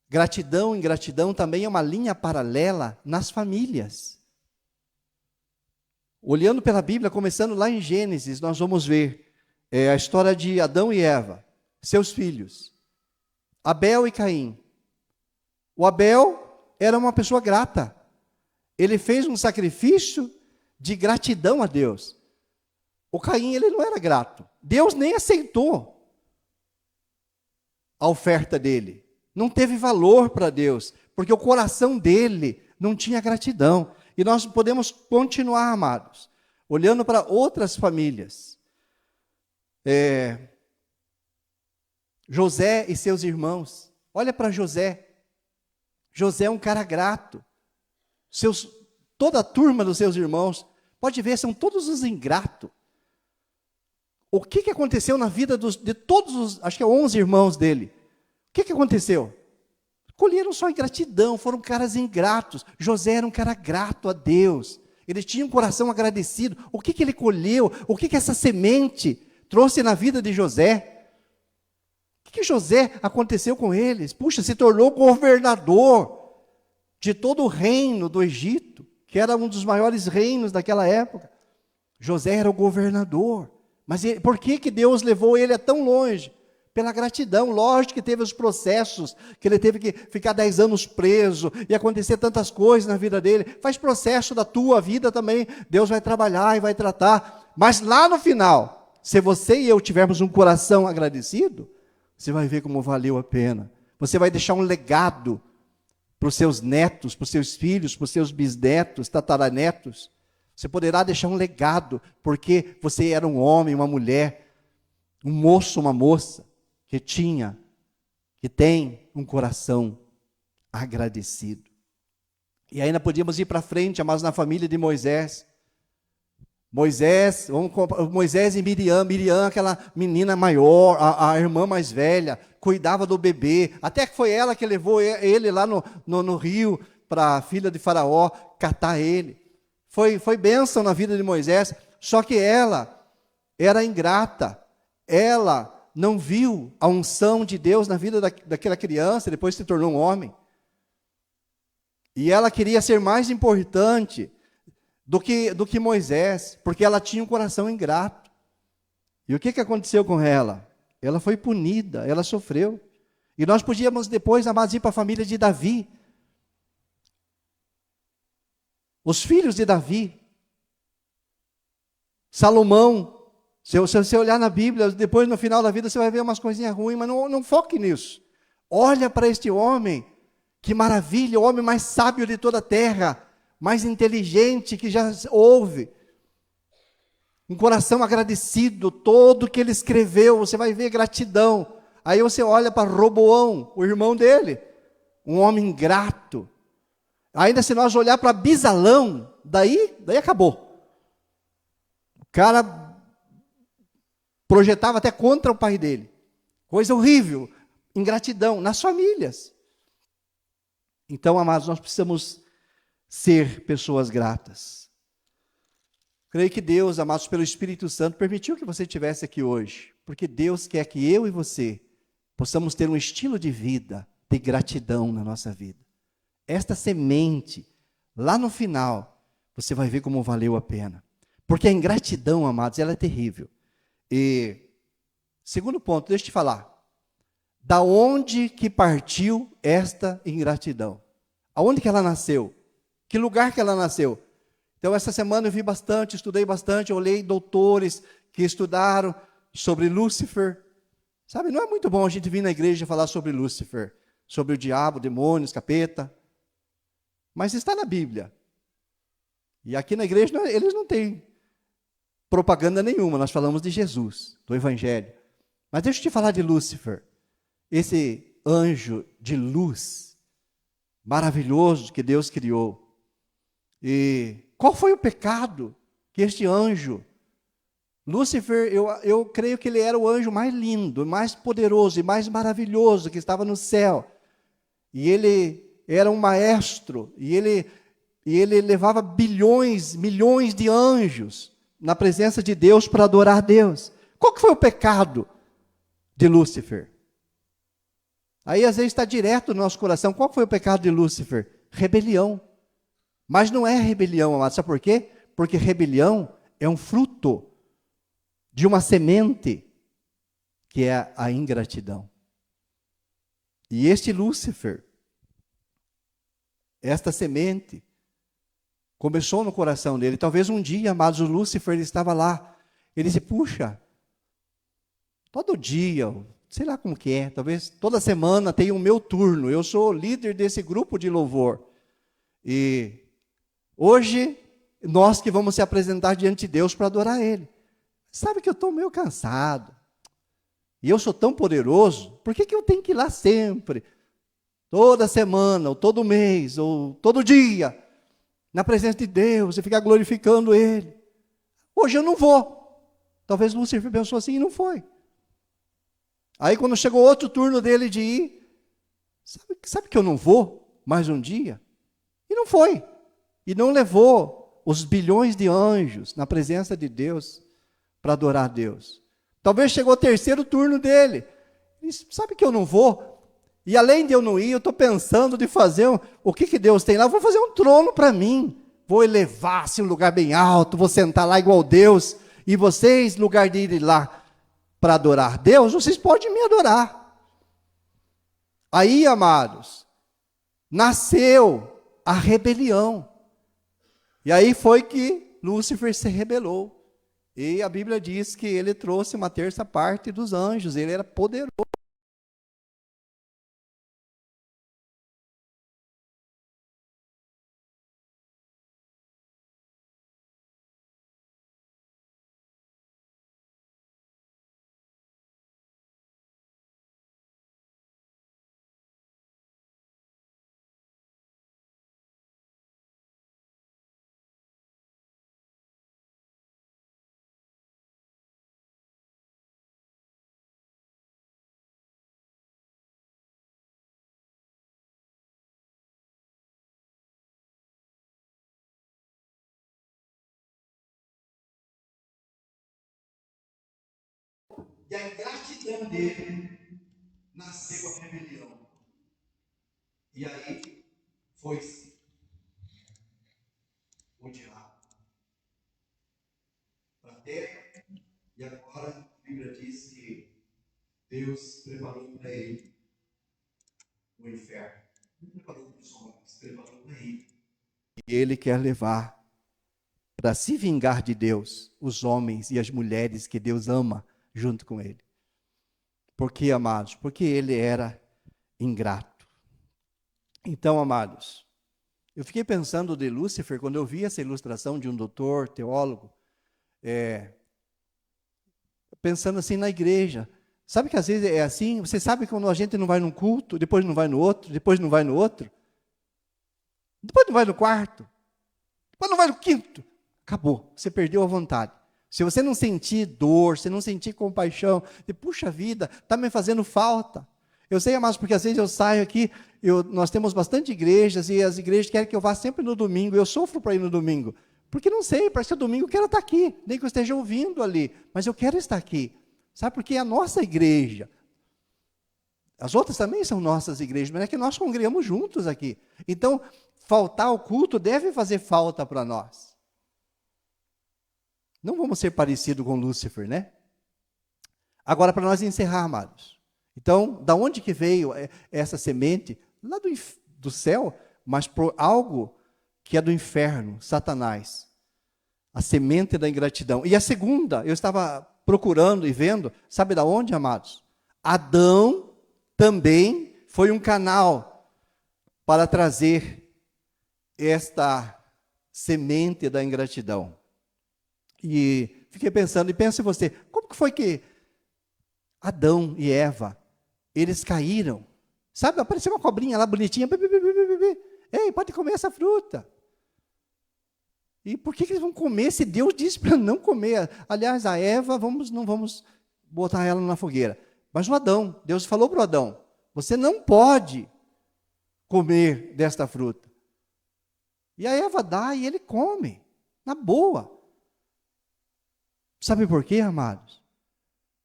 gratidão e ingratidão também é uma linha paralela nas famílias. Olhando pela Bíblia, começando lá em Gênesis, nós vamos ver a história de Adão e Eva, seus filhos, Abel e Caim. O Abel era uma pessoa grata. Ele fez um sacrifício de gratidão a Deus. O Caim, ele não era grato. Deus nem aceitou a oferta dele. Não teve valor para Deus, porque o coração dele não tinha gratidão. E nós podemos continuar, amados, olhando para outras famílias. José e seus irmãos. Olha para José. José é um cara grato. Toda a turma dos seus irmãos, pode ver, são todos os ingratos. O que aconteceu na vida de todos os, acho que 11 irmãos dele? O que aconteceu? Colheram só ingratidão, foram caras ingratos. José era um cara grato a Deus. Ele tinha um coração agradecido. O que ele colheu? O que essa semente trouxe na vida de José? O que José aconteceu com eles? Puxa, se tornou governador de todo o reino do Egito, que era um dos maiores reinos daquela época. José era o governador. Mas por que Deus levou ele a tão longe? Pela gratidão. Lógico que teve os processos, que ele teve que ficar 10 anos preso, e acontecer tantas coisas na vida dele. Faz processo da tua vida também. Deus vai trabalhar e vai tratar. Mas lá no final, se você e eu tivermos um coração agradecido, você vai ver como valeu a pena. Você vai deixar um legado para os seus netos, para os seus filhos, para os seus bisnetos, tataranetos. Você poderá deixar um legado, porque você era um homem, uma mulher, um moço, uma moça, que tem um coração agradecido. E ainda podíamos ir para frente, mas na família de Moisés. Moisés e Miriam, aquela menina maior, a irmã mais velha, cuidava do bebê, até que foi ela que levou ele lá no rio, para a filha de Faraó catar ele. Foi bênção na vida de Moisés, só que ela era ingrata, ela não viu a unção de Deus na vida daquela criança, depois se tornou um homem. E ela queria ser mais importante do que Moisés, porque ela tinha um coração ingrato. E o que aconteceu com ela? Ela foi punida, ela sofreu. E nós podíamos depois, amados, ir para a família de Davi. Os filhos de Davi. Salomão. Se você olhar na Bíblia, depois no final da vida você vai ver umas coisinhas ruins, mas não foque nisso. Olha para este homem, que maravilha, o homem mais sábio de toda a terra, mais inteligente que já houve. Um coração agradecido, todo que ele escreveu, você vai ver gratidão. Aí você olha para Roboão, o irmão dele, um homem ingrato. Ainda se nós olhar para Bisalão, daí acabou. O cara projetava até contra o pai dele. Coisa horrível, ingratidão nas famílias. Então, amados, nós precisamos ser pessoas gratas. Creio que Deus, amados, pelo Espírito Santo, permitiu que você estivesse aqui hoje, porque Deus quer que eu e você possamos ter um estilo de vida, de gratidão na nossa vida. Esta semente, lá no final, você vai ver como valeu a pena. Porque a ingratidão, amados, ela é terrível. E, segundo ponto, deixa eu te falar. Da onde que partiu esta ingratidão? Aonde que ela nasceu? Que lugar que ela nasceu? Então, essa semana eu vi bastante, estudei bastante, olhei doutores que estudaram sobre Lúcifer. Sabe, não é muito bom a gente vir na igreja falar sobre Lúcifer, sobre o diabo, demônios, capeta. Mas está na Bíblia. E aqui na igreja eles não têm propaganda nenhuma, nós falamos de Jesus, do Evangelho. Mas deixa eu te falar de Lúcifer, esse anjo de luz, maravilhoso que Deus criou. E qual foi o pecado que este anjo, Lúcifer, eu creio que ele era o anjo mais lindo, mais poderoso e mais maravilhoso que estava no céu. E ele era um maestro, e ele levava bilhões, milhões de anjos na presença de Deus para adorar a Deus. Qual que foi o pecado de Lúcifer? Aí às vezes está direto no nosso coração. Qual foi o pecado de Lúcifer? Rebelião. Mas não é rebelião, amado. Sabe por quê? Porque rebelião é um fruto de uma semente, que é a ingratidão. E este Lúcifer, esta semente, começou no coração dele. Talvez um dia, amados, o Lúcifer, ele estava lá. Ele disse, puxa, todo dia, sei lá como que é, talvez toda semana tem o meu turno. Eu sou líder desse grupo de louvor. E hoje, nós que vamos se apresentar diante de Deus para adorar Ele. Sabe que eu estou meio cansado. E eu sou tão poderoso, por que eu tenho que ir lá sempre? Toda semana, ou todo mês, ou todo dia, na presença de Deus, e ficar glorificando Ele. Hoje eu não vou. Talvez Lúcifer pensou assim e não foi. Aí quando chegou outro turno dele de ir, Sabe que eu não vou mais um dia? E não foi. E não levou os bilhões de anjos na presença de Deus para adorar a Deus. Talvez chegou o terceiro turno dele. Ele disse, sabe que eu não vou? E além de eu não ir, eu estou pensando de fazer o que Deus tem lá. Eu vou fazer um trono para mim. Vou elevar-se um lugar bem alto, vou sentar lá igual Deus. E vocês, no lugar de ir lá para adorar Deus, vocês podem me adorar. Aí, amados, nasceu a rebelião. E aí foi que Lúcifer se rebelou. E a Bíblia diz que ele trouxe uma terça parte dos anjos, ele era poderoso. E a ingratidão dele nasceu a rebelião. E aí foi-se o diabo para a terra. E agora a Bíblia diz que Deus preparou para ele o inferno. Não preparou para os homens, preparou para ele. E ele quer levar para se vingar de Deus os homens e as mulheres que Deus ama junto com ele. Por que, amados? Porque ele era ingrato. Então, amados, eu fiquei pensando de Lúcifer, quando eu vi essa ilustração de um doutor, teólogo, pensando assim na igreja. Sabe que às vezes é assim? Você sabe que quando a gente não vai num culto, depois não vai no outro, depois não vai no outro, depois não vai no quarto, depois não vai no quinto. Acabou, você perdeu a vontade. Se você não sentir dor, se não sentir compaixão, puxa vida, está me fazendo falta. Eu sei, amados, porque às vezes eu saio aqui, nós temos bastante igrejas, e as igrejas querem que eu vá sempre no domingo, eu sofro para ir no domingo, porque não sei, parece que o domingo eu quero estar aqui, nem que eu esteja ouvindo ali, mas eu quero estar aqui, sabe, porque é a nossa igreja. As outras também são nossas igrejas, mas é que nós congregamos juntos aqui. Então, faltar ao culto deve fazer falta para nós. Não vamos ser parecidos com Lúcifer, né? Agora, para nós encerrar, amados. Então, da onde que veio essa semente? Lá do céu, mas por algo que é do inferno, Satanás. A semente da ingratidão. E a segunda, eu estava procurando e vendo, sabe da onde, amados? Adão também foi um canal para trazer esta semente da ingratidão. E fiquei pensando, e pense você, como que foi que Adão e Eva, eles caíram? Sabe, apareceu uma cobrinha lá bonitinha, ei, pode comer essa fruta. E por que eles vão comer se Deus disse para não comer? Aliás, a Eva, não vamos botar ela na fogueira. Mas o Adão, Deus falou para o Adão, você não pode comer desta fruta. E a Eva dá e ele come, na boa. Sabe por quê, amados?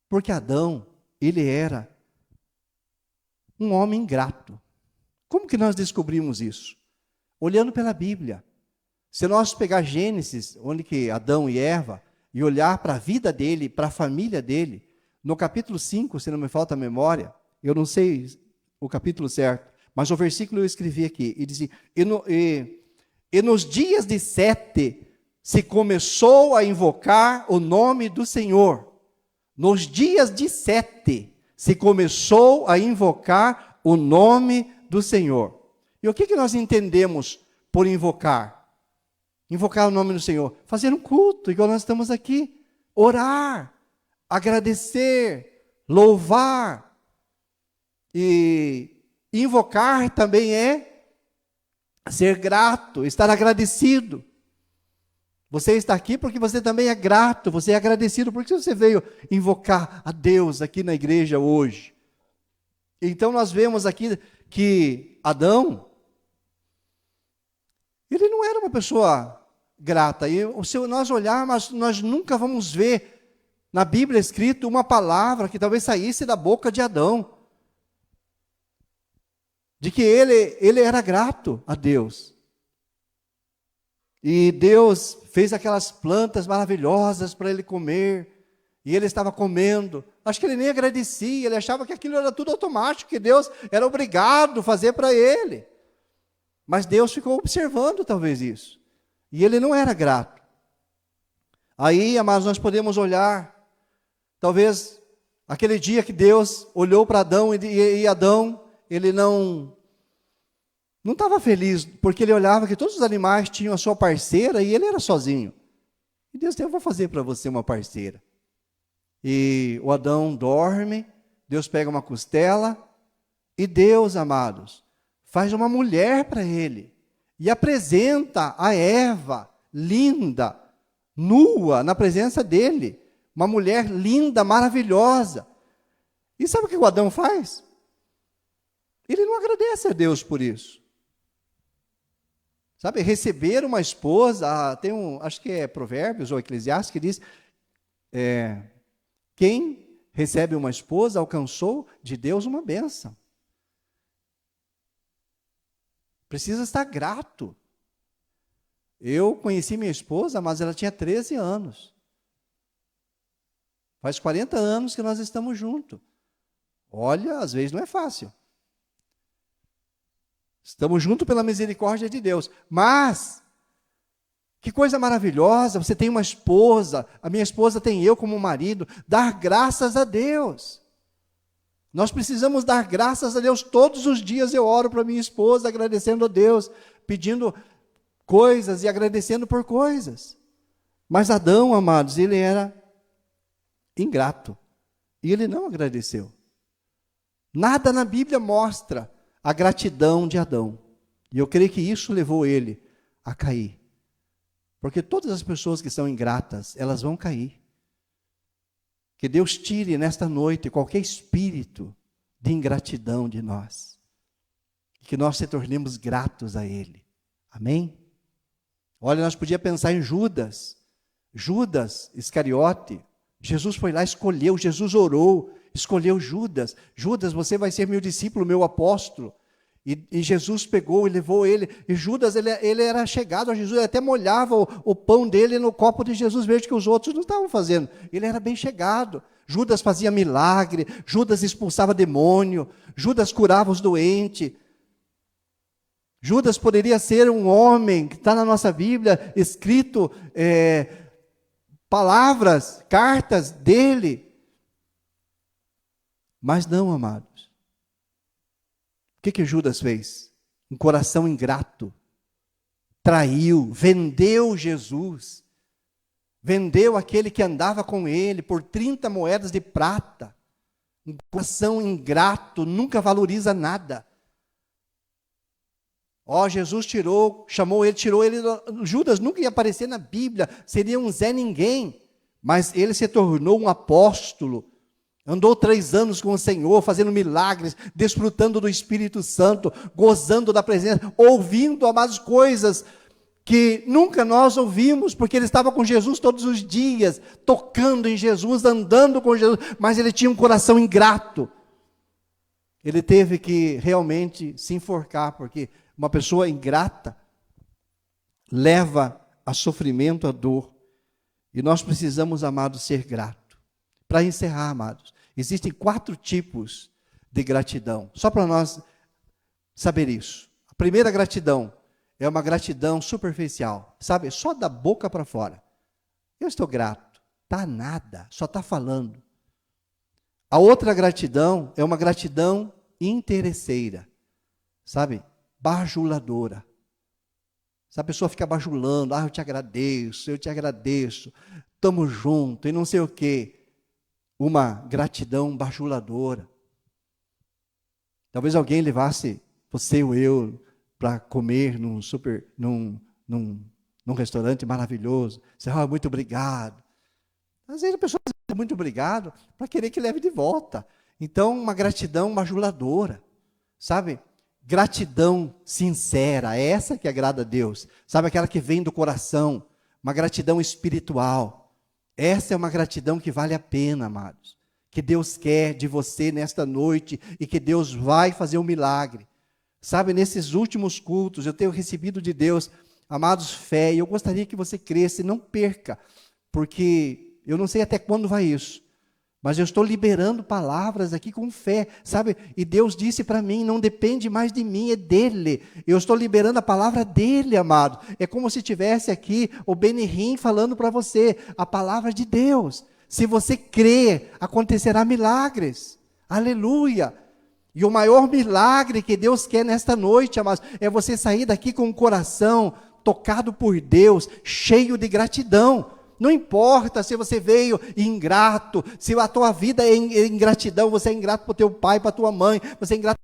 Porque Adão, ele era um homem ingrato. Como que nós descobrimos isso? Olhando pela Bíblia. Se nós pegar Gênesis, onde que Adão e Eva, e olhar para a vida dele, para a família dele, no capítulo 5, se não me falta a memória, eu não sei o capítulo certo, mas o versículo eu escrevi aqui, e dizia, e nos dias de Sete, se começou a invocar o nome do Senhor. Nos dias de Sete, se começou a invocar o nome do Senhor. E o que nós entendemos por invocar? Invocar o nome do Senhor. Fazer um culto, igual nós estamos aqui. Orar, agradecer, louvar. E invocar também é ser grato, estar agradecido. Você está aqui porque você também é grato, você é agradecido, porque você veio invocar a Deus aqui na igreja hoje. Então nós vemos aqui que Adão, ele não era uma pessoa grata. E se nós olharmos, nós nunca vamos ver na Bíblia escrito uma palavra que talvez saísse da boca de Adão, de que ele era grato a Deus. E Deus fez aquelas plantas maravilhosas para ele comer, e ele estava comendo. Acho que ele nem agradecia, ele achava que aquilo era tudo automático, que Deus era obrigado a fazer para ele. Mas Deus ficou observando talvez isso, e ele não era grato. Aí, amados, nós podemos olhar, talvez, aquele dia que Deus olhou para Adão, e Adão, ele não estava feliz, porque ele olhava que todos os animais tinham a sua parceira, e ele era sozinho. E Deus disse, eu vou fazer para você uma parceira. E o Adão dorme, Deus pega uma costela, e Deus, amados, faz uma mulher para ele, e apresenta a Eva, linda, nua, na presença dele, uma mulher linda, maravilhosa. E sabe o que o Adão faz? Ele não agradece a Deus por isso. Sabe, receber uma esposa, tem acho que é Provérbios ou Eclesiastes, que diz, quem recebe uma esposa alcançou de Deus uma bênção. Precisa estar grato. Eu conheci minha esposa, mas ela tinha 13 anos. Faz 40 anos que nós estamos juntos. Olha, às vezes não é fácil. Estamos juntos pela misericórdia de Deus. Mas, que coisa maravilhosa, você tem uma esposa, a minha esposa tem eu como marido, dar graças a Deus. Nós precisamos dar graças a Deus. Todos os dias eu oro para minha esposa, agradecendo a Deus, pedindo coisas e agradecendo por coisas. Mas Adão, amados, ele era ingrato. E ele não agradeceu. Nada na Bíblia mostra a gratidão de Adão. E eu creio que isso levou ele a cair. Porque todas as pessoas que são ingratas, elas vão cair. Que Deus tire nesta noite qualquer espírito de ingratidão de nós. Que nós se tornemos gratos a Ele. Amém? Olha, nós podíamos pensar em Judas. Judas Iscariote. Jesus foi lá, escolheu, Jesus orou, escolheu Judas. Judas, você vai ser meu discípulo, meu apóstolo. E Jesus pegou e levou ele. E Judas, ele era chegado a Jesus, ele até molhava o pão dele no copo de Jesus, veja que os outros não estavam fazendo. Ele era bem chegado. Judas fazia milagre, Judas expulsava demônio, Judas curava os doentes. Judas poderia ser um homem que está na nossa Bíblia, escrito palavras, cartas dele. Mas não, amados. O que Judas fez? Um coração ingrato. Traiu, vendeu Jesus. Vendeu aquele que andava com ele por 30 moedas de prata. Um coração ingrato, nunca valoriza nada. Jesus chamou ele, tirou ele. Judas nunca ia aparecer na Bíblia, seria um Zé Ninguém. Mas ele se tornou um apóstolo. Andou 3 anos com o Senhor, fazendo milagres, desfrutando do Espírito Santo, gozando da presença, ouvindo, amadas, coisas que nunca nós ouvimos, porque ele estava com Jesus todos os dias, tocando em Jesus, andando com Jesus, mas ele tinha um coração ingrato. Ele teve que realmente se enforcar, porque uma pessoa ingrata leva a sofrimento, a dor. E nós precisamos, amados, ser gratos. Para encerrar, amados, existem 4 tipos de gratidão. Só para nós saber isso. A primeira gratidão é uma gratidão superficial. Sabe, só da boca para fora. Eu estou grato. Tá nada, só está falando. A outra gratidão é uma gratidão interesseira. Sabe, bajuladora. Se a pessoa fica bajulando, eu te agradeço, estamos juntos e não sei o quê. Uma gratidão bajuladora. Talvez alguém levasse você ou eu para comer num restaurante maravilhoso. Você fala, muito obrigado. Às vezes a pessoa diz muito obrigado para querer que leve de volta. Então, uma gratidão bajuladora. Sabe? gratidão sincera, é essa que agrada a Deus. Sabe, aquela que vem do coração, uma gratidão espiritual. Essa é uma gratidão que vale a pena, amados. Que Deus quer de você nesta noite e que Deus vai fazer um milagre. Sabe, nesses últimos cultos eu tenho recebido de Deus, amados, fé, e eu gostaria que você cresça e não perca, porque eu não sei até quando vai isso, mas eu estou liberando palavras aqui com fé, sabe, e Deus disse para mim, não depende mais de mim, é dele, eu estou liberando a palavra dele, amado, é como se tivesse aqui o Benihim falando para você, a palavra de Deus, se você crer, acontecerá milagres, aleluia. E o maior milagre que Deus quer nesta noite, amados, é você sair daqui com o coração tocado por Deus, cheio de gratidão. Não importa se você veio ingrato, se a tua vida é ingratidão, você é ingrato para o teu pai, para a tua mãe, você é ingrato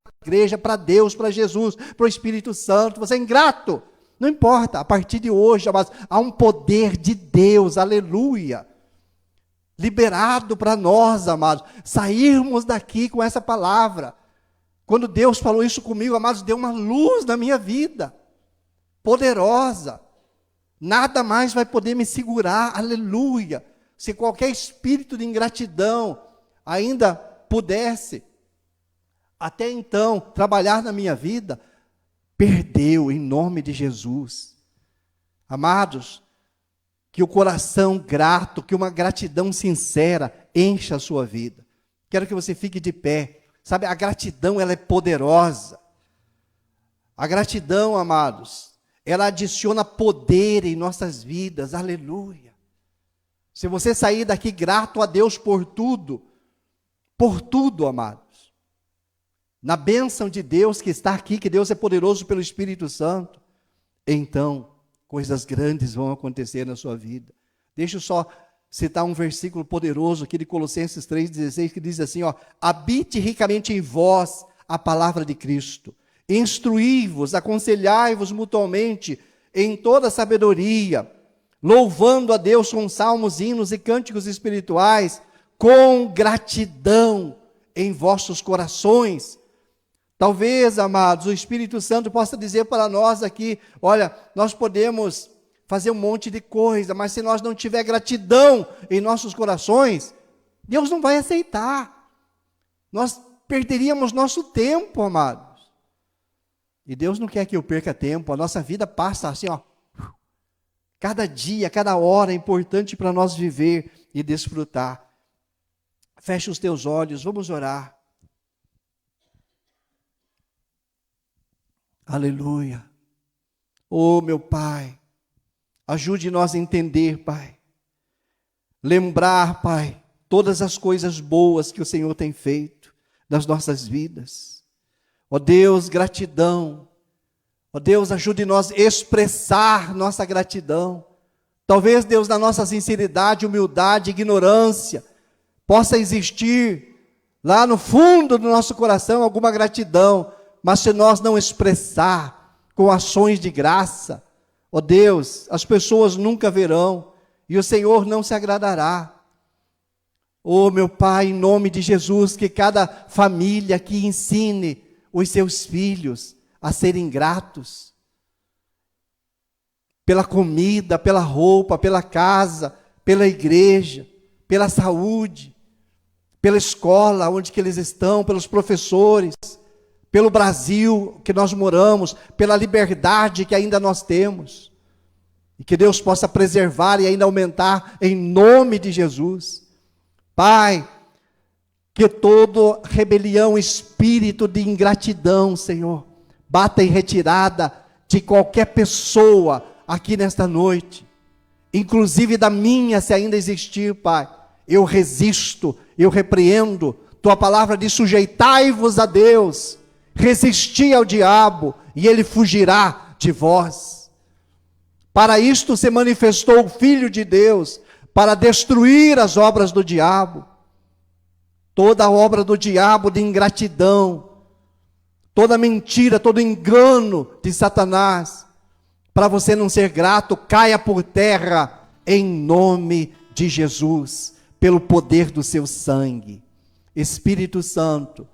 para a igreja, para Deus, para Jesus, para o Espírito Santo, você é ingrato. Não importa, a partir de hoje, amados, há um poder de Deus, aleluia. Liberado para nós, amados, sairmos daqui com essa palavra. Quando Deus falou isso comigo, amados, deu uma luz na minha vida, poderosa. Nada mais vai poder me segurar, aleluia. Se qualquer espírito de ingratidão ainda pudesse, até então, trabalhar na minha vida, perdeu em nome de Jesus. Amados, que o coração grato, que uma gratidão sincera encha a sua vida. Quero que você fique de pé. Sabe, a gratidão, ela é poderosa. A gratidão, amados, ela adiciona poder em nossas vidas. Aleluia. Se você sair daqui grato a Deus por tudo, amados, na bênção de Deus que está aqui, que Deus é poderoso pelo Espírito Santo, então coisas grandes vão acontecer na sua vida. Deixa eu só citar um versículo poderoso aqui de Colossenses 3,16, que diz assim, ó, habite ricamente em vós a palavra de Cristo, instruí-vos, aconselhai-vos mutuamente em toda sabedoria, louvando a Deus com salmos, hinos e cânticos espirituais, com gratidão em vossos corações. Talvez, amados, o Espírito Santo possa dizer para nós aqui, olha, nós podemos fazer um monte de coisa, mas se nós não tiver gratidão em nossos corações, Deus não vai aceitar. Nós perderíamos nosso tempo, amados. E Deus não quer que eu perca tempo, a nossa vida passa assim, ó, cada dia, cada hora é importante para nós viver e desfrutar. Feche os teus olhos, vamos orar. Aleluia. Oh, meu Pai, ajude nós a entender, Pai. Lembrar, Pai, todas as coisas boas que o Senhor tem feito nas nossas vidas. Ó Deus, gratidão. Ó Deus, ajude nós a expressar nossa gratidão. Talvez, Deus, na nossa sinceridade, humildade, ignorância, possa existir lá no fundo do nosso coração alguma gratidão, mas se nós não expressar com ações de graça, ó Deus, as pessoas nunca verão e o Senhor não se agradará. Ó meu Pai, em nome de Jesus, que cada família aqui ensine os seus filhos a serem gratos pela comida, pela roupa, pela casa, pela igreja, pela saúde, pela escola onde que eles estão, pelos professores, pelo Brasil que nós moramos, pela liberdade que ainda nós temos. E que Deus possa preservar e ainda aumentar em nome de Jesus. Pai, que todo rebelião, espírito de ingratidão, Senhor, bata em retirada de qualquer pessoa aqui nesta noite, inclusive da minha, se ainda existir, Pai. Eu resisto, eu repreendo. Tua palavra diz: sujeitai-vos a Deus, resisti ao diabo, e ele fugirá de vós. Para isto se manifestou o Filho de Deus, para destruir as obras do diabo. Toda obra do diabo de ingratidão, toda mentira, todo engano de Satanás, para você não ser grato, caia por terra, em nome de Jesus, pelo poder do seu sangue. Espírito Santo,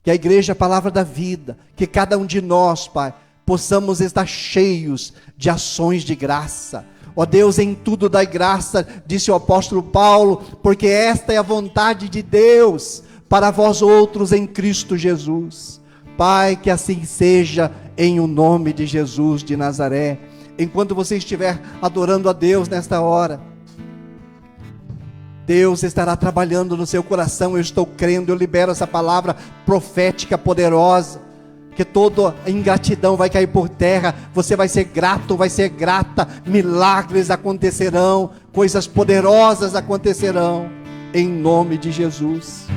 que a igreja é a palavra da vida, que cada um de nós, Pai, possamos estar cheios de ações de graça. Ó Deus, em tudo dai graça, disse o apóstolo Paulo, porque esta é a vontade de Deus para vós outros em Cristo Jesus. Pai, que assim seja, em o nome de Jesus de Nazaré. Enquanto você estiver adorando a Deus nesta hora, Deus estará trabalhando no seu coração. Eu estou crendo, eu libero essa palavra profética poderosa, que toda ingratidão vai cair por terra. Você vai ser grato, vai ser grata. Milagres acontecerão, coisas poderosas acontecerão, em nome de Jesus.